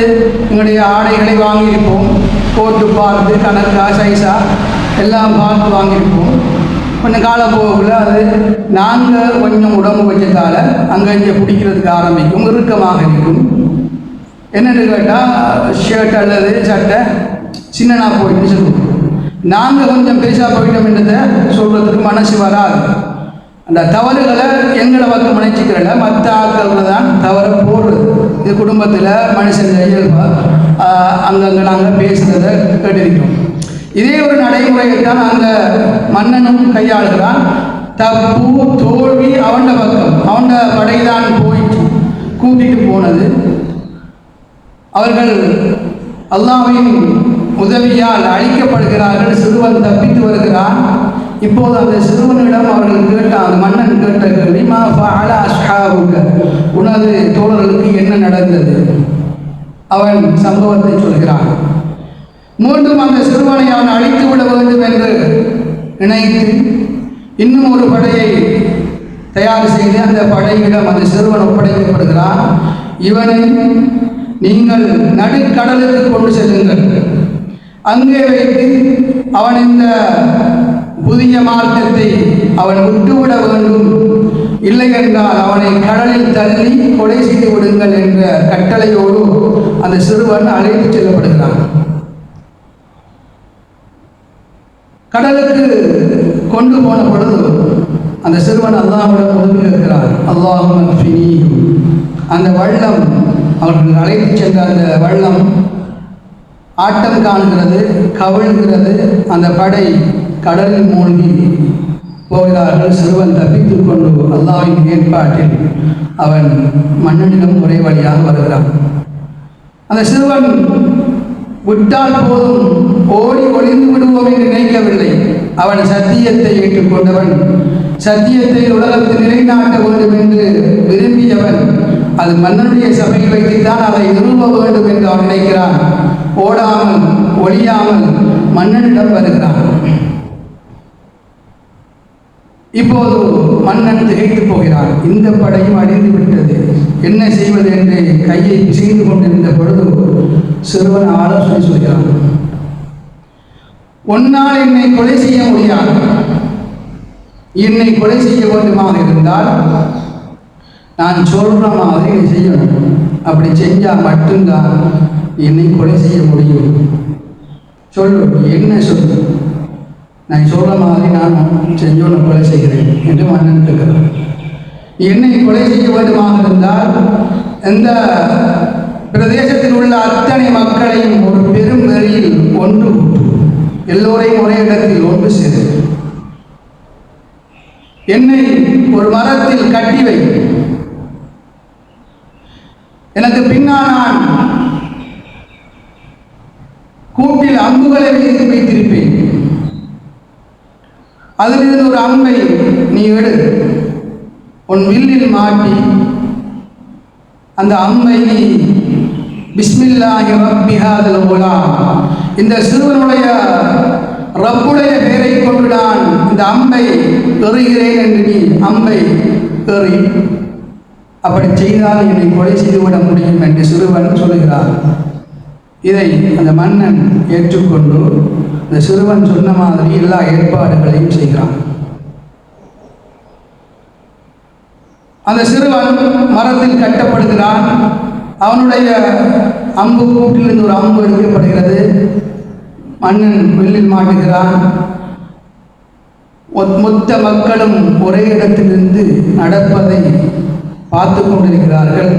எங்களுடைய ஆடைகளை வாங்கியிருப்போம். கோட்டு பார்த்து கணக்காக சைஸாக எல்லாம் பார்த்து வாங்கியிருப்போம். கொஞ்சம் காலம் போகக்குள்ள அது நாங்கள் கொஞ்சம் உடம்பு வச்சதால அங்கே இங்கே பிடிக்கிறதுக்கு ஆரம்பிக்கும், இறுக்கமாக இருக்கும். என்னென்னு கேட்டால் ஷர்ட் அல்லது சட்டை சின்னனா போயிட்டு சொல்லுவோம். நாங்கள் கொஞ்சம் பெருசாக போயிட்டோம் என்றதை சொல்கிறதுக்கு மனசு வராது. அந்த தவறுகளை எங்களை பக்கம் முனைச்சிக்கிறல மற்ற ஆட்கள் தான் தவறை போடுறது. இது குடும்பத்தில் மனுஷன் இயல்பாக அங்கங்கே நாங்கள் பேசுகிறத கேட்டிருக்கிறோம். இதே ஒரு நடைமுறையை தான் அந்த மன்னனும் கையாளுகிறான். தப்பு தோல்வி அவன பக்கம், அவன படைதான் போய் கூட்டிட்டு போனது. அவர்கள் அல்லாஹ்வின் உதவியால் அழிக்கப்படுகிறார்கள். சிறுவன் தப்பித்து வருகிறான். இப்போது அந்த சிறுவனிடம் அவர்கள் கேட்ட, அந்த மன்னன் கேட்ட கேள்வி, மா ஃபஅல அஸ்ஹாபுக, உனது தோழர்களுக்கு என்ன நடந்தது? அவன் சம்பவத்தை சொல்கிறான். மீண்டும் அந்த சிறுவனை அவன் அழித்து விட வேண்டும் என்று நினைத்து இன்னும் ஒரு படையை தயார் செய்து அந்த படையிடம் அந்த சிறுவன் ஒப்படைக்கப்படுகிறான். இவனை நீங்கள் நடுக்கடலுக்கு கொண்டு செல்லுங்கள், அங்கே வைத்து அவன் இந்த புதிய மார்க்கத்தை அவன் விட்டுவிட வேண்டும், இல்லை என்றால் அவனை கடலில் தள்ளி கொலை செய்து விடுங்கள் என்ற கட்டளையோடு அந்த சிறுவன் அழைத்து செல்லப்படுகிறான். கடலுக்கு கொண்டு போன பொழுது அந்த சிறுவன் அல்லாஹ்விடம் உதவி இருக்கிறான். அல்லாஹும்ம ஃபினீஹ், அந்த வள்ளம், அவர்கள் அழைத்து சென்ற அந்த வள்ளம் ஆட்டம் காணுகிறது, கவிழ்கிறது. அந்த படை கடலில் மூழ்கி போகிறார்கள். சிறுவன் தப்பித்துக் கொண்டு அல்லாஹ்வின் ஏற்பாட்டில் அவன் மன்னனிடம் ஒரே வழியாக வருகிறான். அந்த சிறுவன் விட்டால் போதும் ஓடி ஒளிந்து விடுவோம் என்று நினைக்கவில்லை. அவன் சத்தியத்தை ஏற்றுக்கொண்டவன், சத்தியத்தை உலகத்தில் நிலைநாட்ட வேண்டும் என்று விரும்பியவன். அது மன்னனுடைய சபையில் வைத்துத்தான் அதை நிறுவ வேண்டும் என்று அவன் நினைக்கிறான். ஓடாமல் ஒளியாமல் மன்னனிடம் வருகிறான். இப்போது மன்னன் திகைத்து போகிறான். இந்த படையும் அழிந்து விட்டது, என்ன செய்வது என்று கையை பிசைந்து கொண்டிருந்த பொழுது சிறுவன் ஆலோசனை சொல்கிறான். உன்னால் என்னை கொலை செய்ய முடியாது, என்னை கொலை செய்ய வேண்டுமாக இருந்தால் நான் சொல்ற மாதிரி நீ செய்யணும். அப்படி செஞ்சால் மட்டும்தான் என்னை கொலை செய்ய முடியும். சொல்லு, என்ன சொல்லு, நான் சொல்ற மாதிரி நான் செஞ்சோன்னு கொலை செய்கிறேன் என்று மன்னன் கேட்கிறான். என்னை கொலை செய்ய வேண்டுமாக இருந்தால் இந்த பிரதேசத்தில் உள்ள அத்தனை மக்களையும் ஒரு பெரும் வெறியில் ஒன்று கூட்டு, எல்லோரையும் ஒரே இடத்தில் ஒன்று சேரு, என்னை ஒரு மரத்தில் கட்டி வை, எனக்கு பின்னால் நான் கூட்டில் அம்புகளை வைத்திருப்பேன், அதிலிருந்து ஒரு அம்பை நீ எடு, உன் வில்லில் மாட்டி அந்த அம்பை நீ பிஸ்மில்லாஹி ரப்பி ஹாதல் குலாம், இந்த சிறுவனுடைய ரப்புடைய பெயரை கொண்டு நான் இந்த அம்பை எறிகிறேன் என்று நீ அம்பை எறி, அப்படி செய்தால் என்னை கொலை செய்துவிட முடியும் என்று சிறுவன் சொல்லுகிறார். இதை அந்த மன்னன் ஏற்றுக்கொண்டு இந்த சிறுவன் சொன்ன மாதிரி எல்லா ஏற்பாடுகளையும் செய்கிறான். அந்த சிறுவன் மரத்தில் கட்டப்படுகிறான். அவனுடைய அம்பு கூட்டிலிருந்து ஒரு அம்பு எடுக்கப்படுகிறது. மன்னன் வில்லில் மாட்டுகிறான். மொத்த மக்களும் ஒரே இடத்திலிருந்து நடப்பதை பார்த்து கொண்டிருக்கிறார்கள்.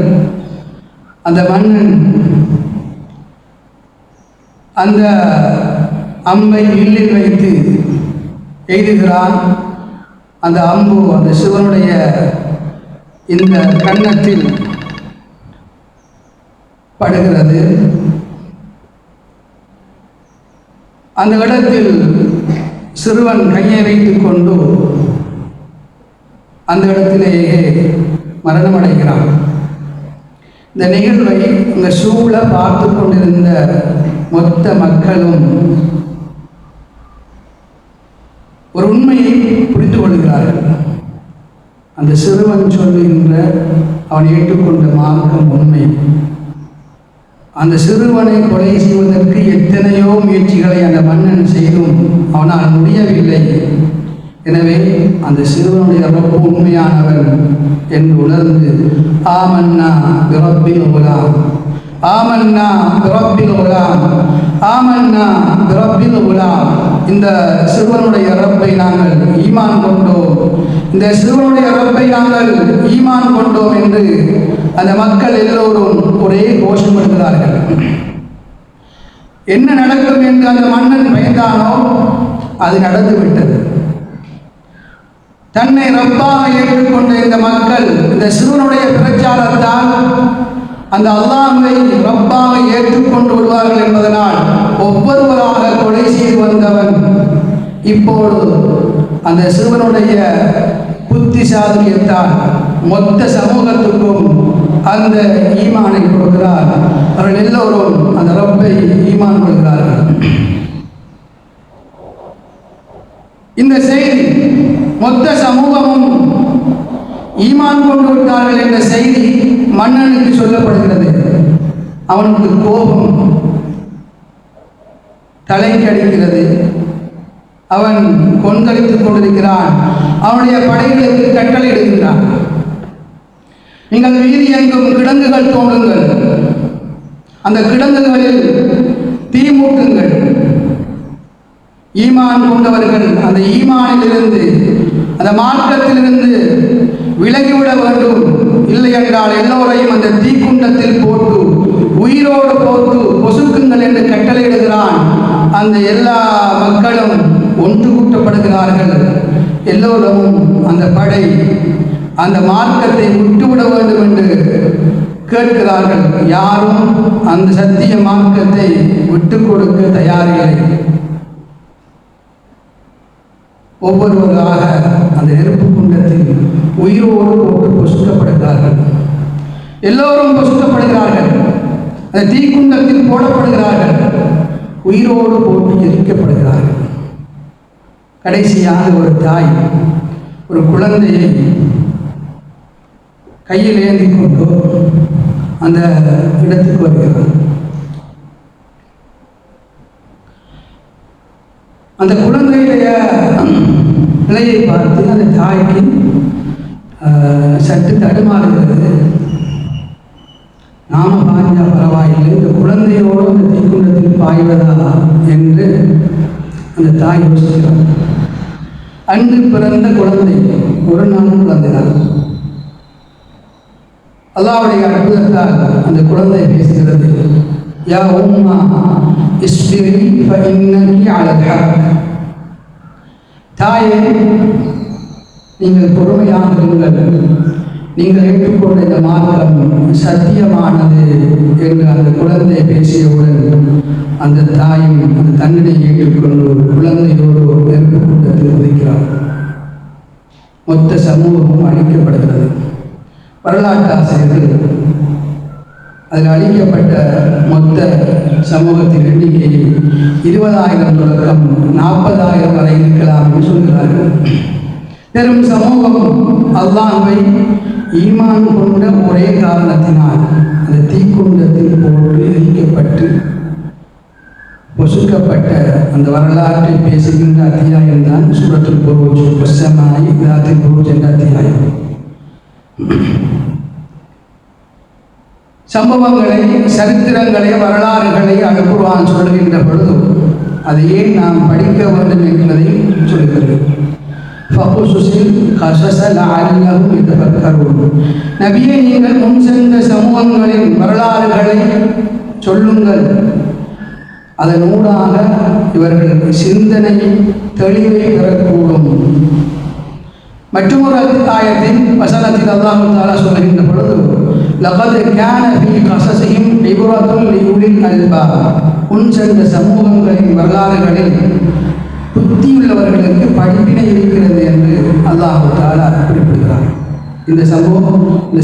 அந்த மன்னன் அந்த அம்பை வில்லில் வைத்து எய்துகிறான். அந்த அம்பு அந்த சிவனுடைய இந்த கன்னத்தில் படுகிறது. அந்த இடத்தில் சிறுவன் கையை வைத்துக் கொண்டு அந்த இடத்திலேயே மரணமடைகிறான். இந்த நிகழ்வை இந்த சூழ பார்த்து கொண்டிருந்த மொத்த மக்களும் ஒரு உண்மையை புரிந்து கொள்கிறார்கள். அந்த சிறுவன் சொல்லுகின்ற அவன் ஏற்றுக்கொண்ட மார்க்கம் உண்மை. அந்த சிறுவனை கொலை செய்வதற்கு எத்தனையோ முயற்சிகளை அந்த மன்னன் செய்தும் அவனால் முடியவில்லை. எனவே அந்த சிறுவனுடைய ரப்பு உண்மையானவன் என்று உணர்ந்து ஆமன்னா பிரப்பில் குலாம், ஆமன்னா பிரப்பில் குலாம், ஆமன்னா பிரபில் குலாம், இந்த சிறுவனுடைய ரப்பை நாங்கள் ஈமான் கொண்டோம், இந்த சிறுவனுடைய ரப்பை நாங்கள் ஈமான் கொண்டோம் என்று அந்த மக்கள் எல்லோரும் ஒரே கோஷப்படுகிறார்கள். என்ன நடக்கும் என்று அந்த மன்னன் பயந்தானோ அது நடந்துவிட்டது. தன்னை ரப்பாக ஏற்றுக்கொண்ட இந்த மக்கள் இந்த சிறுவனுடைய பிரச்சாரத்தால் அந்த அல்லாஹ்வை ரப்பாக ஏற்றுக்கொண்டு விடுவார்கள் என்பதனால் ஒவ்வொருவராக கொலை செய்து வந்தவன் இப்போது அந்த சிறுவனுடைய புத்திசாலியத்தால் மொத்த சமூகத்துக்கும் அந்த ஈமானை கொடுக்கிறார். அவர்கள் எல்லோரும் அந்த ரப்பை ஈமான் கொள்கிறார்கள். இந்த செய்தி மொத்த சமூகமும் ஈமான் கொண்டு விட்டார்கள் என்ற செய்தி மன்னனுக்கு சொல்லப்படுகிறது. அவனுக்கு கோபம் தலைக்கடிக்கிறது. அவன் கொந்தளித்துக் கொண்டிருக்கிறான். அவனுடைய படைகளுக்கு கட்டளையிடுகின்றான், நீங்கள் வீதி எங்கும் கிடங்குகள் தோண்டுங்கள், அந்த கிடங்குகளில் தீ மூட்டுங்கள். ஈமான் கொண்டவர்கள் அந்த ஈமானிலிருந்து அந்த மார்க்கத்திலிருந்து விலகிவிட வேண்டும். இல்லை என்றால் எல்லோரையும் அந்த தீக்குண்டத்தில் போட்டு உயிரோடு போட்டு பொசுக்குங்கள் என்று கட்டளையிடுகிறான். அந்த எல்லா மக்களும் ஒன்று கூட்டப்படுகிறார்கள். எல்லோரும் அந்த படை அந்த மார்க்கத்தை விட்டுவிட வேண்டும் என்று கேட்கிறார்கள். யாரும் அந்த சத்திய மார்க்கத்தை விட்டு கொடுக்க தயாரில்லை. ஒவ்வொருவராக அந்த நெருப்பு குண்டத்தில் உயிரோடு போட்டு பொசுக்கப்படுகிறார்கள். எல்லோரும் பொசுக்கப்படுகிறார்கள். அந்த தீக்குண்டத்தில் போடப்படுகிறார்கள். உயிரோடு போட்டு எரிக்கப்படுகிறார்கள். கடைசியாக ஒரு தாய் ஒரு குழந்தையை கையில் ஏந்தி கொண்டு அந்த இடத்துக்கு வருகிறார். அந்த குழந்தையுடைய நிலையை பார்த்து அந்த தாய்க்கு சற்று தடுமாறுகிறது. நாம பாய்ந்தா பரவாயில்லை, இந்த குழந்தையோடு அந்த தீக்குண்டத்தில் பாய்வதா என்று அந்த தாய் யோசிக்கிறார். அன்று பிறந்த குழந்தை, ஒரு நாள் குழந்தைதான். அல்லாஹ்வுடைய அற்புதத்தால் அந்த குழந்தை பேசுகிறது. யா உம்மா இஸ்பிரி ஃபஇன்னகி அலல் ஹக். தாயே, நீங்கள் பொறுமையாக இருங்கள், நீங்கள் ஏற்றுக்கொண்ட இந்த மார்க்கம் சத்தியமானது என்று அந்த குழந்தை பேசியவுடன் அந்த தாயும் அந்த தண்டனை ஏற்றுக்கொண்டு குழந்தையோடு நெருப்பு கூட்டத்தில் உதைக்கிறார். மொத்த சமூகமும் அழிக்கப்படுகிறது. வரலாற்று ஆசிரியர்கள் அதில் அழிக்கப்பட்ட மொத்த சமூகத்தின் எண்ணிக்கை 20,000 தொடக்கம் 40,000 வரை இருக்கலாம் என்று சொல்கிறார்கள். பெரும் சமூகம் அல்லாஹ்வை ஈமான் கொண்ட ஒரே காரணத்தினால் அந்த தீக்குண்டத்தில் போட்டு எரிக்கப்பட்டு பொசுக்கப்பட்ட அந்த வரலாற்றை பேசுகின்ற அத்தியாயம் தான் சூரத்துல் புரூஜ், வஸ்ஸமாஇ ذاتில் புரூஜ் என்ற அத்தியாயம். சம்பவங்களை, சரித்திரங்களை, வரலாறுகளை அல்-குர்ஆன் சொல்கின்ற பொழுது அதை ஏன் நாம் படிக்க வேண்டும் என்பதை சொல்கிறது. நபியை, நீங்கள் முன் சென்ற சமூகங்களின் வரலாறுகளை சொல்லுங்கள், அதனூடாக இவர்கள் சிந்தனை தெளிவை பெறக்கூடும். மற்றொரு அத்தியாயத்தின் வசனத்தில் அல்லாஹ் தஆலா சொல்கின்ற பொழுது லகத் கான ஃபீ கஸஸிஹிம் இப்ரத்துன் லிஉலில் அல்பாப். முன் சென்ற சமூகங்களின் வரலாறுகளில் புத்தியுள்ளவர்களுக்கு படிப்பினை இருக்கிறது என்று அல்லாஹ் தஆலா குறிப்பிடுகிறார். இந்த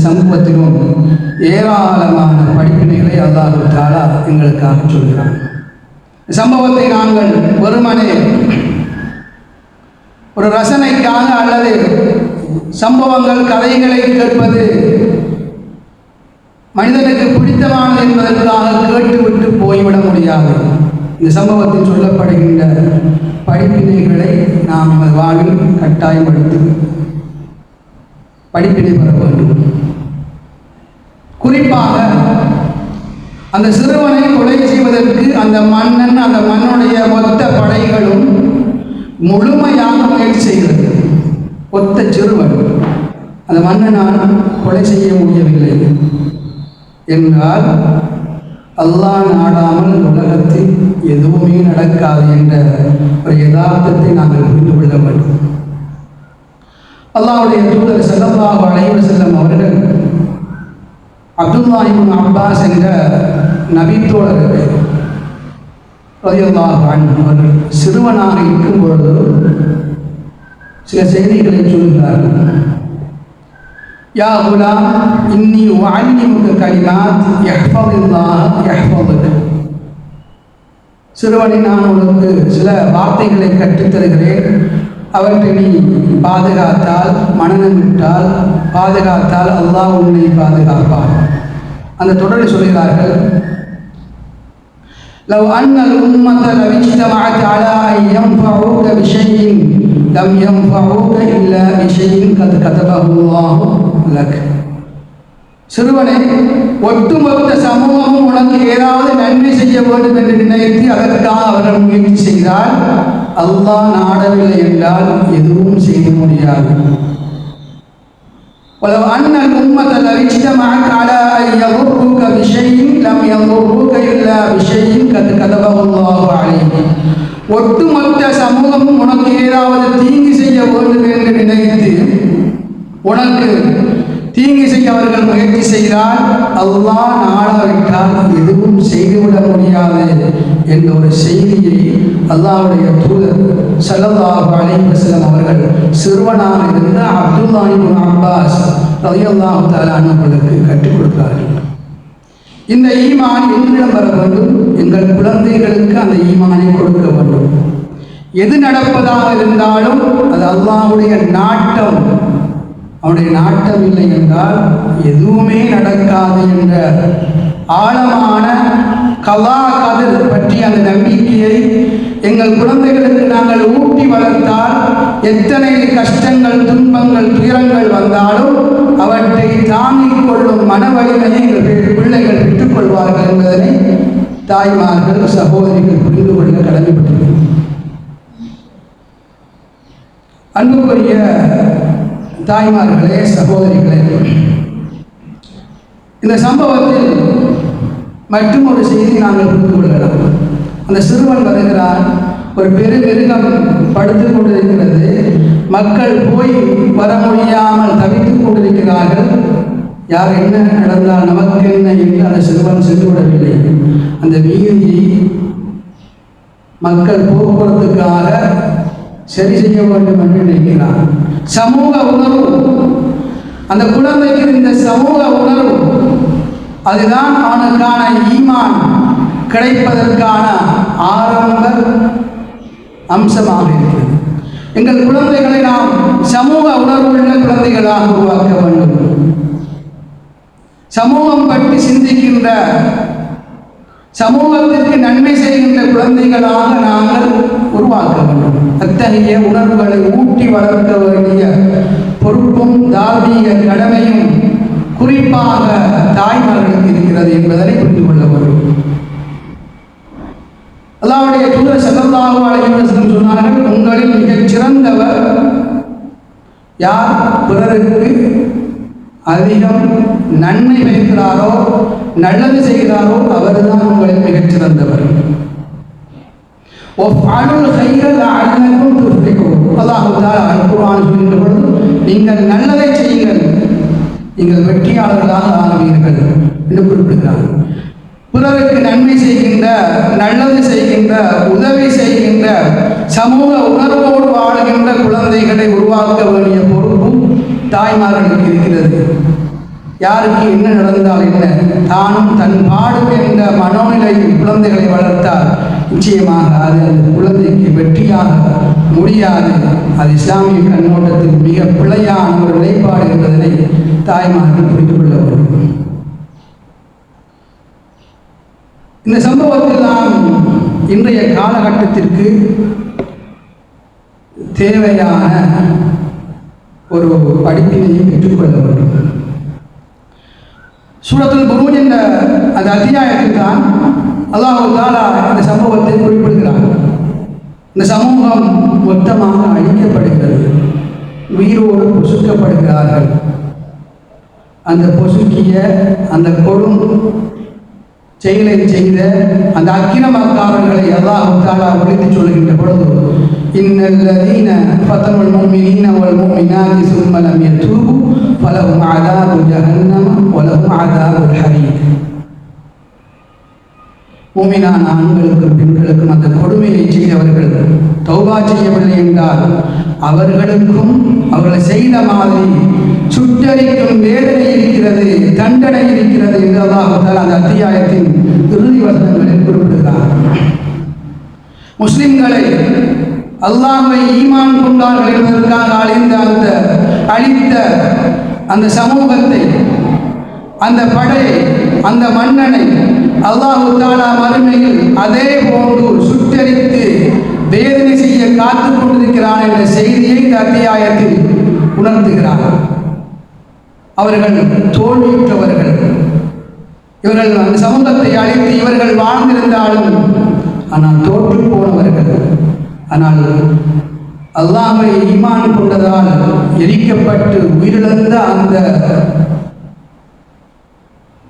சமூகத்திலும் ஏராளமான படிப்பினைகளை அல்லாஹ் தஆலா எங்களுக்காக சொல்கிறார். சம்பவத்தை நாங்கள் வெறுமனே ஒரு ரசனைக்காக அல்லது சம்பவங்கள் கதைகளை கேட்பது மனிதனுக்கு பிடித்தமானது என்பதற்காக கேட்டுவிட்டு போய்விட முடியாது. இந்த சம்பவத்தில் சொல்லப்படுகின்ற படிப்பினைகளை நாம் நமது வாழ்வில் கட்டாயப்படுத்தி படிப்பினை பெற வேண்டும். குறிப்பாக அந்த சிறுவனை கொலை செய்வதற்கு அந்த அந்த மன்னன் அந்த மன்னுடைய மொத்த படைகளும் முழுமையாக முயற்சி செய்கிறது. ஒத்த சிறுவன் அந்த மன்னனால் கொலை செய்ய முடியவில்லை என்றால் அல்லாஹ் நாடாமல் உலகத்தில் எதுவுமே நடக்காது என்ற ஒரு யதார்த்தத்தை நாங்கள் புரிந்து கொள்ள வேண்டும். அல்லாஹ்வுடைய தூதர் ஸல்லல்லாஹு அலைஹி வஸல்லம் அவர்கள் அப்துல்லாஹ் இப்னு அப்பாஸ் என்ற நபித்தோழருக்கு ரலியல்லாஹு அன்ஹு அவர்கள் சிறுவனாக இருக்கும் பொழுது சில செய்திகளை சொல்கிறார்கள். யா குலாம் இன்னி உஅல்லிமுக கலிமாத் யஹ்ஃபதுல்லாஹ் யஹ்ஃபதுக. சிறுவனை நான் உனக்கு சில வார்த்தைகளை கற்றுத்தருகிறேன், அவற்றை நீ பாதுகாத்தால், மனநமிட்டால், பாதுகாத்தால் அல்லாஹ் உன்னை பாதுகாப்பான். அந்த தொடரை சொல்கிறார்கள், لو أن الأمة لو اجتمعت على أن ينفعوك بشيء لم ينفعوك إلا بشيء قد كتبه الله لك. சிறுவனே, ஒட்டுமொத்த சமூகமும் உனக்கு ஏதாவது நன்மை செய்ய வேண்டும் என்று நினைத்து அதற்காக அவர்கள் முயற்சி செய்தால் அல்லாஹ் நாடவில்லை என்றால் எதுவும் செய்ய முடியாது. ولو أن الأمة لو اجتمعت على أن يضروك بشيء لم يضروك إلا بشيء قد كتبه الله عليك. ஒட்டுமொத்த சமூகமும் உனக்கு ஏதாவது தீங்கு செய்ய வேண்டும் என்று நினைத்து உனக்கு தீங்கு செய்ய அவர்கள் முயற்சி செய்தால் அல்லாஹ் நாடாவிட்டால் எதுவும் செய்துவிட முடியாது என்ற ஒரு செய்தியை அல்லாஹ்வுடைய தூதர் ஸல்லல்லாஹு அலைஹி வஸல்லம் அவர்கள் சிறுவனாக இருந்த அப்துல்லாஹ் இப்னு அப்பாஸ் ரலியல்லாஹு தஆலா அன்ஹுவுக்கு கற்றுக் கொடுத்தார்கள். இந்த ஈமான் எங்களிடம் வர வேண்டும், எங்கள் குழந்தைகளுக்கு அந்த ஈமானை கொடுக்க வேண்டும். எது நடப்பதாக இருந்தாலும் அது அல்லாஹ்வுடைய நாட்டம். அவனுடைய நாட்டம் இல்லை என்றால் எதுவுமே நடக்காது என்ற ஆழமான கலா கதிர் பற்றி அந்த நம்பிக்கையை எங்கள் குழந்தைகளுக்கு நாங்கள் ஊட்டி வளர்த்தால் எத்தனை கஷ்டங்கள், துன்பங்கள், துயரங்கள் வந்தாலும் அவற்றை தாங்கிக் கொள்ளும் மன வலிமையை எங்கள் பிள்ளைகள் பெற்றுக்கொள்வார்கள் என்பதனை தாய்மார்கள், சகோதரிகள் புரிந்து கொள்ள கடமைப்பட்டிருக்கிறார்கள். அன்புக்குரிய தாய்மார்களே, சகோதரிகளே, இந்த சம்பவத்தில் மற்றும் ஒரு செய்தி நாங்கள் புரிந்து கொள்ளலாம். அந்த சிறுவன் வருகிறான், ஒரு பெருமிருகம் படுத்து கொண்டிருக்கிறது, மக்கள் போய் வர முடியாமல் தவித்துக் கொண்டிருக்கிறார்கள். யார் என்ன நடந்தால் நமக்கு என்ன என்று அந்த சிறுவன் சென்று விடவில்லை. அந்த வீதியை மக்கள் போக்குவரத்துக்காக சரி செய்ய வேண்டும் என்று நினைக்கிறான். சமூக உணர்வு, அந்த குழந்தைக்கு இந்த சமூக உணர்வு அதுதான் அவனுக்கான ஈமான் கிடைப்பதற்கான ஆரம்ப அம்சமாக இருக்கிறது. எங்கள் குழந்தைகளை நாம் சமூக உணர்வுள்ள குழந்தைகளாக உருவாக்க வேண்டும். சமூகம் பற்றி சிந்திக்கின்ற, சமூகத்திற்கு நன்மை செய்கின்ற குழந்தைகளாக நாங்கள் உருவாக்க வேண்டும். அத்தகைய உணர்வுகளை ஊட்டி வளர்க்க வேண்டிய பொறுப்பும் தார்மீக கடமையும் குறிப்பாக தாய்மார்களுக்கு இருக்கிறது என்பதனை புரிந்து கொள்ள வேண்டும். அல்லாஹ்வுடைய தூதர் ஸல்லல்லாஹு அலைஹி வஸல்லம் சொன்னார்கள், உங்களில் மிகச் சிறந்தவர் யார் பிறருக்கு அதிகம் நன்மை வைக்கிறாரோ, நல்லது செய்கிறாரோ அவர்தான் உங்களில் மிகச் சிறந்தவர். அல்லாஹ் அல்-குர்ஆன் சொல்கின்ற பொழுது, நீங்கள் நல்லதை செய்யுங்கள், நீங்கள் வெற்றியாளர்களாக ஆகுவீர்கள் என்று குறிப்பிடுகிறார். பிறருக்கு நன்மை செய்கின்ற, நல்லது செய்கின்ற, உதவி செய்கின்ற, சமூக உணர்வோடு வாழ்கின்ற குழந்தைகளை உருவாக்க வேண்டிய பொறுப்பும் தாய்மார்களுக்கு இருக்கிறது. யாருக்கு என்ன நடந்தால் என்ன, தானும் தன் பாடும் என்ற மனோநிலையில் குழந்தைகளை வளர்த்தால் நிச்சயமாக அது அந்த குழந்தைக்கு வெற்றியாக முடியாது. அது இஸ்லாமிய கண்ணோட்டத்தில் மிக பிழையான ஒரு நிலைப்பாடு என்பதனை தாய்மார்கள் புரிந்து கொள்ள வேண்டும். இந்த சம்பவத்தில் நாம் இன்றைய காலகட்டத்திற்கு தேவையான ஒரு படிப்பினையை பெற்றுக்கொள்ள வேண்டும். சூரத்துல் புரூஜ் என்ற அந்த அத்தியாயத்தில் தான் அல்லாஹ் தஆலா இந்த சம்பவத்தை குறிப்பிடுகிறார். இந்த சமூகம் மொத்தமாக அழிக்கப்படுகிறது, உயிரோடு பொசுக்கப்படுகிறார்கள். அந்த பொசுக்கிய அந்த கொடும் செயலை செய்த அந்த அக்கிரமக்காரர்களை அல்லாஹ் தஆலா ஒழித்து சொல்கின்ற பொழுது, இன்னல்லதீன ஃபதனுல் முஃமினீன வல் முஃமினாத்தி ஸும்ம லம் யதூபு ஃபலஹும் அஸாபு ஜஹன்னம வலஹும் அஸாபுல் ஹரீக். மூமினான ஆண்களுக்கும் பெண்களுக்கும் அந்த கொடுமையை செய்தவர்கள் தௌபா செய்யவில்லை என்றால் அவர்களுக்கும் அவர்கள் செய்த மாதிரி சுட்டரிக்கும் வேதனை இருக்கிறது, தண்டனை இருக்கிறது என்று அல்லாஹ் அந்த அத்தியாயத்தின் இறுதி வசனங்களில் குறிப்பிடுகிறார். முஸ்லிம்களை அல்லாஹ்வை ஈமான் கொண்டார்கள் என்பதற்காக அழித்த அந்த சமூகத்தை, அந்த படையை, அந்த மன்னனை அல்லாஹ் தஆலா மறுமையில் அதே போன்று சுட்டரித்து வேதனை செய்ய காத்துக் கொண்டிருக்கிறான் என்ற செய்தியை இந்த அத்தியாயத்தில் உணர்த்துகிறார். அவர்கள் தோல்வியுற்றவர்கள், இவர்கள் அந்த சமூகத்தை அழித்து இவர்கள் வாழ்ந்திருந்தாலும் ஆனால் தோற்று போனவர்கள். ஆனால் அல்லாஹ்வை ஈமான் கொண்டதால் எரிக்கப்பட்டு உயிரிழந்த அந்த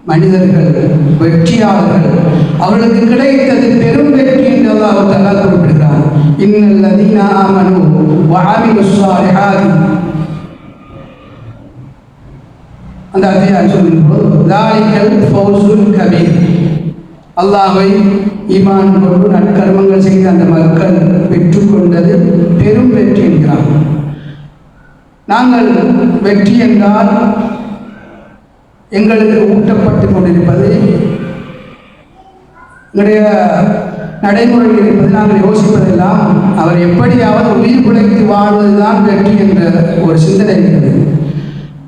மனிதர்கள் வெற்றியாளர்கள், அவர்களுக்கு கிடைத்தது பெரும் வெற்றி என்று அல்லாஹ் தஆலா குறிப்பிடுகிறார். இன்னல்லதீன ஆமனு வ அமிலுஸ் ஸாலிஹாத்தி, அந்த அத்தியாயம் சொல்லும்போது ஸாலிகல் ஃபௌஸுல் கபீர், அல்லாஹ்வை ஈமான் கொண்டு நற்கர்மங்கள் செய்த அந்த மக்கள் பெற்றுக்கொண்டது பெரும் வெற்றி என்கிறார். நாங்கள் வெற்றி என்றால் எங்களுக்கு ஊட்டப்பட்டு கொண்டிருப்பது, எங்களுடைய நடைமுறையில் இருப்பது, நாங்கள் யோசிப்பதெல்லாம் அவர் எப்படியாவது உயிர் பிழைத்து வாழ்வதுதான் வெற்றி என்ற ஒரு சிந்தனை இருக்கிறது.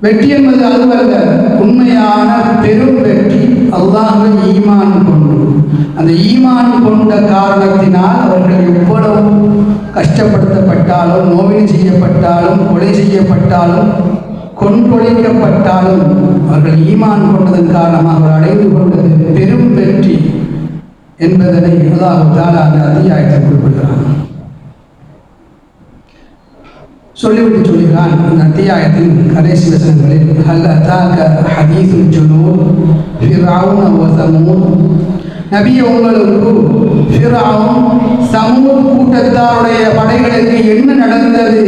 வெற்றி என்பது அதுவல்ல. உண்மையான பெரும் வெற்றி அல்லாஹ்வை ஈமான் கொண்டு, அந்த ஈமான் கொண்ட காரணத்தினால் அவர்கள் எவ்வளவு கஷ்டப்படுத்தப்பட்டாலும், நோவினை செய்யப்பட்டாலும், கொலை செய்யப்பட்டாலும், கொன்றொழிக்கப்பட்டாலும் அவர்கள் ஈமான் கொண்டதன் காரணமாக அவர் அடைந்து கொண்டது பெரும் வெற்றி என்பதனை அல்லாஹ் தஆலா அந்த அத்தியாயத்தை குறிப்பிடுகிறான். சொல்லிவிட்டு சொல்கிறான் அந்த அத்தியாயத்தின் கடைசி வசனங்களில், ஹல் அதாக ஹதீஸுல் ஜுனூத் ஃபிர்அவுன வ ஸமூத், நபியே உங்களுக்கு ஃபிர்அவுன் சமூத் கூட்டத்தாருடைய படைகளுக்கு என்ன நடந்தது,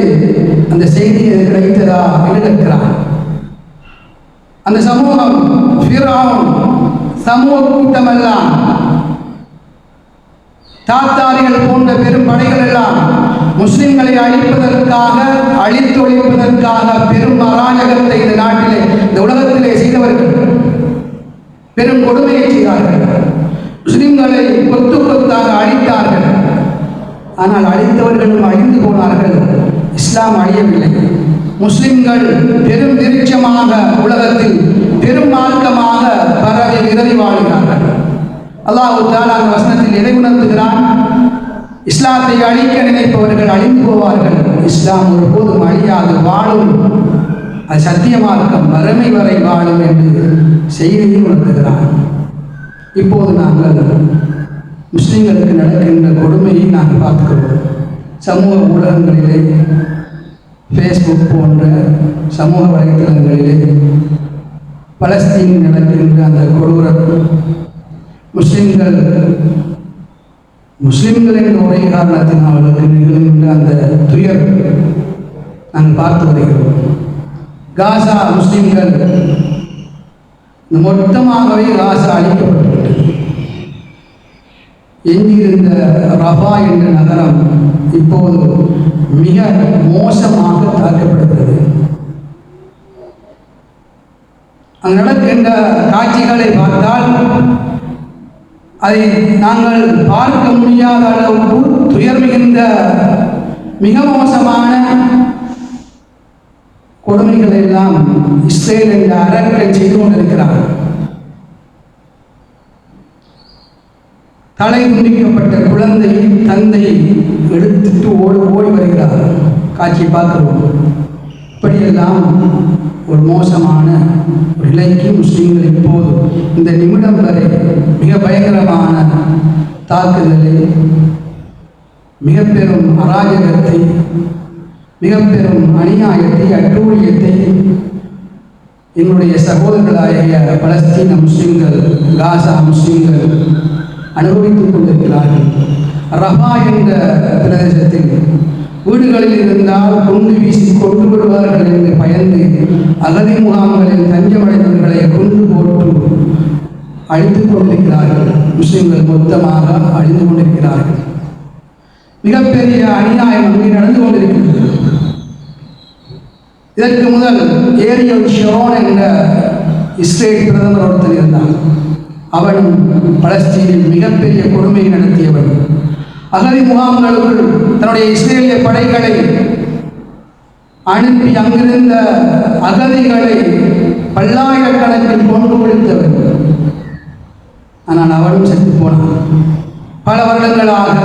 அந்த செய்தி கிடைத்ததா என்று கேட்கிறான். அந்த சமூகம் ஃபிர்அவுன் சமூக கூட்டமெல்லாம், தாத்தாரிகள் போன்ற பெரும் படைகள் எல்லாம் முஸ்லிம்களை அழிப்பதற்காக, அழித்தொழிப்பதற்காக பெரும் அராஜகத்தை இந்த நாட்டிலே, இந்த உலகத்திலே செய்தவர்கள், பெரும் கொடுமையை செய்தார்கள். முஸ்லிம்களை கொத்து கொத்தாக அழித்தார்கள். ஆனால் அழித்தவர்களும் அழிந்து போனார்கள், இஸ்லாம் அழியவில்லை. முஸ்லிம்கள் பெரும் விருட்சமாக உலகத்தில் பெரும் மார்க்கமாக பரவி விரவி வாழ்கிறார்கள். அல்லாஹ் தஆலா அந்த வசனத்தில் எதை உணர்த்துகிறான்? இஸ்லாத்தை அழிக்க நினைப்பவர்கள் அழிந்து போவார்கள், இஸ்லாம் ஒருபோதும் அழியாது, வாழும், அது சத்திய மார்க்கம், மறுமை வரை வாழும் என்று செய்தியை உணர்த்துகிறான். இப்போது நாங்கள் முஸ்லிம்களுக்கு நடக்கின்ற கொடுமையை நாங்கள் பார்க்கிறோம். சமூக ஊடகங்களிலே, ஃபேஸ்புக் போன்ற சமூக வலைத்தளங்களிலே பலஸ்தீனில் நடக்கின்ற அந்த கொடூரம், முஸ்லிம்கள் என்ற ஒரே காரணத்தினால் அவர்களுக்கு நிகழ்கின்ற அந்த துயர் நாங்கள் பார்த்து வருகிறோம். காசா முஸ்லிம்கள் மொத்தமாகவே காசா அழிக்கப்பட்டுவிட்டது. எஞ்சியிருந்த ரஃபா என்ற நகரம் இப்போது மிக மோசமாக தாக்கப்படுகிறது. அங்கு நடக்கின்ற காட்சிகளை பார்த்தால் அதை நாங்கள் பார்க்க முடியாத அளவுக்கு துயர் மிகுந்த மிக மோசமான கொடுமைகளை எல்லாம் இஸ்ரேல் என்ற அரக்கை செய்து கொண்டிருக்கிறார். தலை துண்டிக்கப்பட்ட குழந்தை தந்தை எடுத்துட்டு ஓடி வருகிறார். காட்சியை பார்க்கிறோம். இப்படியெல்லாம் ஒரு மோசமான ஒரு நிலைக்கு முஸ்லீம்கள் இப்போது இந்த நிமிடம் வரை மிக பயங்கரமான தாக்குதலை, மிக பெரும் அராஜகத்தை, மிக பெரும் அநியாயத்தை, அட்டூழியத்தை எங்களுடைய சகோதரர்களாகிய பலஸ்தீன முஸ்லிம்கள், காசா முஸ்லிம்கள் அனுபவித்துக் கொண்டிருக்கிறார்கள். ரஃபா என்ற பிரதேசத்தில் வீடுகளில் இருந்தால் கொண்டு வீசி கொண்டு விடுவார்கள் என்று பயந்து அகதி முகாம்களில் தஞ்சமடைந்தவர்களை கொண்டு போட்டு அழித்துக் கொண்டிருக்கிறார்கள். முஸ்லிம்கள் மொத்தமாக அழிந்து கொண்டிருக்கிறார்கள். மிகப்பெரிய அநியாயம் அங்கே நடந்து கொண்டிருக்கிறது. இதற்கு முதல் ஏரியல் ஷரோன் என்ற இஸ்ரேல் பிரதமர் ஒருத்தர் இருந்தார். அவனும் பலஸ்தீனில் மிகப்பெரிய கொடுமையை நடத்தியவன். அகதி முகாம்களுக்குள் தன்னுடைய இஸ்ரேலிய படைகளை அனுப்பி அங்கிருந்த அகதிகளை பல்லாயிரக்கணக்கில் கொண்டு கொடுத்தவன். ஆனால் அவனும் செத்து போனான். பல வருடங்களாக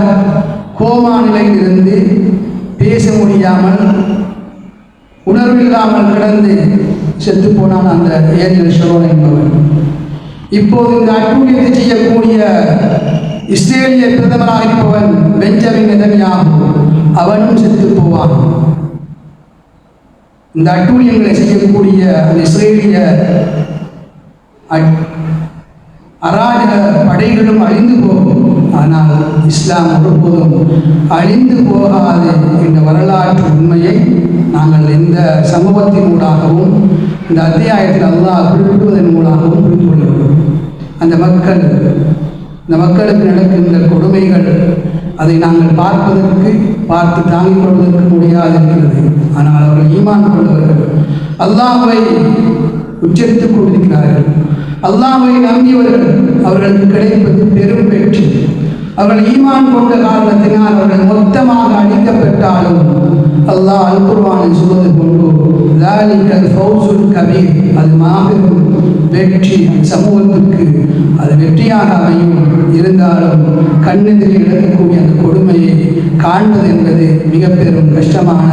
கோமா நிலையில் இருந்து பேச முடியாமல் உணர்வில்லாமல் கிடந்து செத்து போனான் அந்த ஏரியல் ஷரோன் என்பவன். இப்போது இந்த அட்டூழியத்தை செய்யக்கூடிய இஸ்ரேலிய பிரதமராக இருப்பவன் பெஞ்சமின் நெதன்யாகு, அவனும் செத்து போவான். இந்த அட்டூழியங்களை செய்யக்கூடிய அந்த இஸ்ரேலிய அராஜக படைகளும் அழிந்து போகும். ஆனால் இஸ்லாம் ஒருபோதும் அழிந்து போகாது என்ற வரலாற்று உண்மையை நாங்கள் இந்த சம்பவத்தின் மூலமாகவும் இந்த அத்தியாயத்தில் அல்லாஹ் குறிப்பிடுவதன் மூலமாகவும் புரிந்து கொள்கிறோம். அந்த மக்களுக்கு நடக்கின்ற கொடுமைகள் அதை நாங்கள் பார்த்து தாங்கிக் கொள்வதற்கு முடியாது இருக்கிறது. ஆனால் அவர்கள் ஈமான் கொண்டவர்கள், அல்லாஹ்வை உச்சரித்துக் கொண்டிருக்கிறார்கள். அல்லாஹ்வை நம்பியவர்கள், அவர்களுக்கு கிடைப்பது பெரும் வெற்றி. அவர்கள் ஈமான் கொண்ட காரணத்தினால் அவர்கள் மொத்தமாக அழிக்கப்பட்டாலும் அல்லாஹ் அல் குர்ஆனில் சொல்வது கொண்டு ஸாலிகல் ஃபௌஸுல் கபீர், அது மாபெரும் வெற்றி, சமூகத்திற்கு அது வெற்றியாக அமையும். இருந்தாலும் கண்ணெதிரில் இழக்கக்கூடிய அந்த கொடுமையை காண்பது என்பது மிக பெரும் கஷ்டமான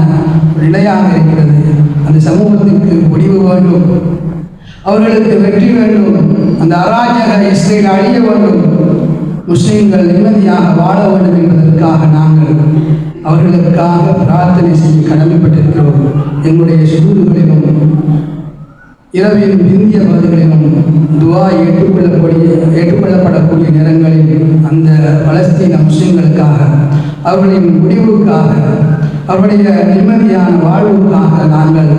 நிலையாக இருக்கிறது. அந்த சமூகத்திற்கு முடிவு வேண்டும், அவர்களுக்கு வெற்றி வேண்டும், அந்த அராஜக இஸ்ரேல் அழிய வேண்டும், முஸ்லிம்கள் நிம்மதியாக வாழ வேண்டும் என்பதற்காக நாங்கள் அவர்களுக்காக பிரார்த்தனை செய்ய கடமைப்பட்டிருக்கிறோம். எங்களுடைய சுஜூதுகளிலும் இரவின் பிந்திய பகுதிகளிலும் துவா ஏற்றுக்கொள்ளப்படக்கூடிய நேரங்களில் அந்த பலஸ்தீன முஸ்லிம்களுக்காக, அவர்களின் முடிவுக்காக, அவருடைய நிம்மதியான வாழ்வுக்காக நாங்கள்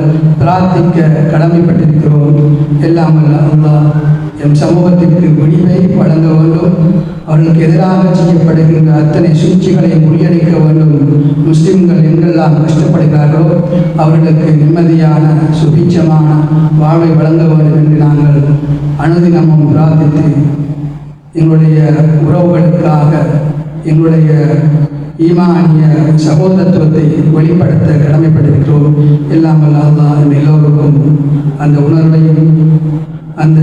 பிரார்த்திக்க கடமைப்பட்டிருக்கிறோம். எல்லாம் அல்லாஹ் எம் சமூகத்திற்கு முடிவை வழங்க வேண்டும். அவர்களுக்கு எதிராக செய்யப்படுகின்ற அத்தனை சூழ்ச்சிகளை முறியடிக்க வேண்டும். முஸ்லிம்கள் எங்கெல்லாம் கஷ்டப்படுகிறார்களோ அவர்களுக்கு நிம்மதியான சுபீட்சமான வாழ்வை வழங்க வேண்டும் என்று நாங்கள் அனுதினமும் பிரார்த்தித்து எங்களுடைய உறவுகளுக்காக, எங்களுடைய ஈமானிய சகோதரத்துவத்தை வெளிப்படுத்த கடமைப்பட்டிருக்கிறோம். எல்லாம் அல்லாஹ் எல்லோருக்கும் அந்த உணர்வையும் அந்த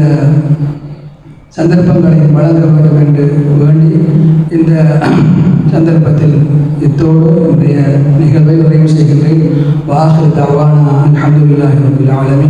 சந்தர்ப்பங்களை வழங்க வேண்டும் என்று வேண்டி இந்த சந்தர்ப்பத்தில் இத்தோடு இன்றைய நிகழ்வை நிறைவு செய்கின்றேன். வாஹிரு தஅவானா அல்ஹம்துலில்லாஹி ரப்பில் ஆலமீன்.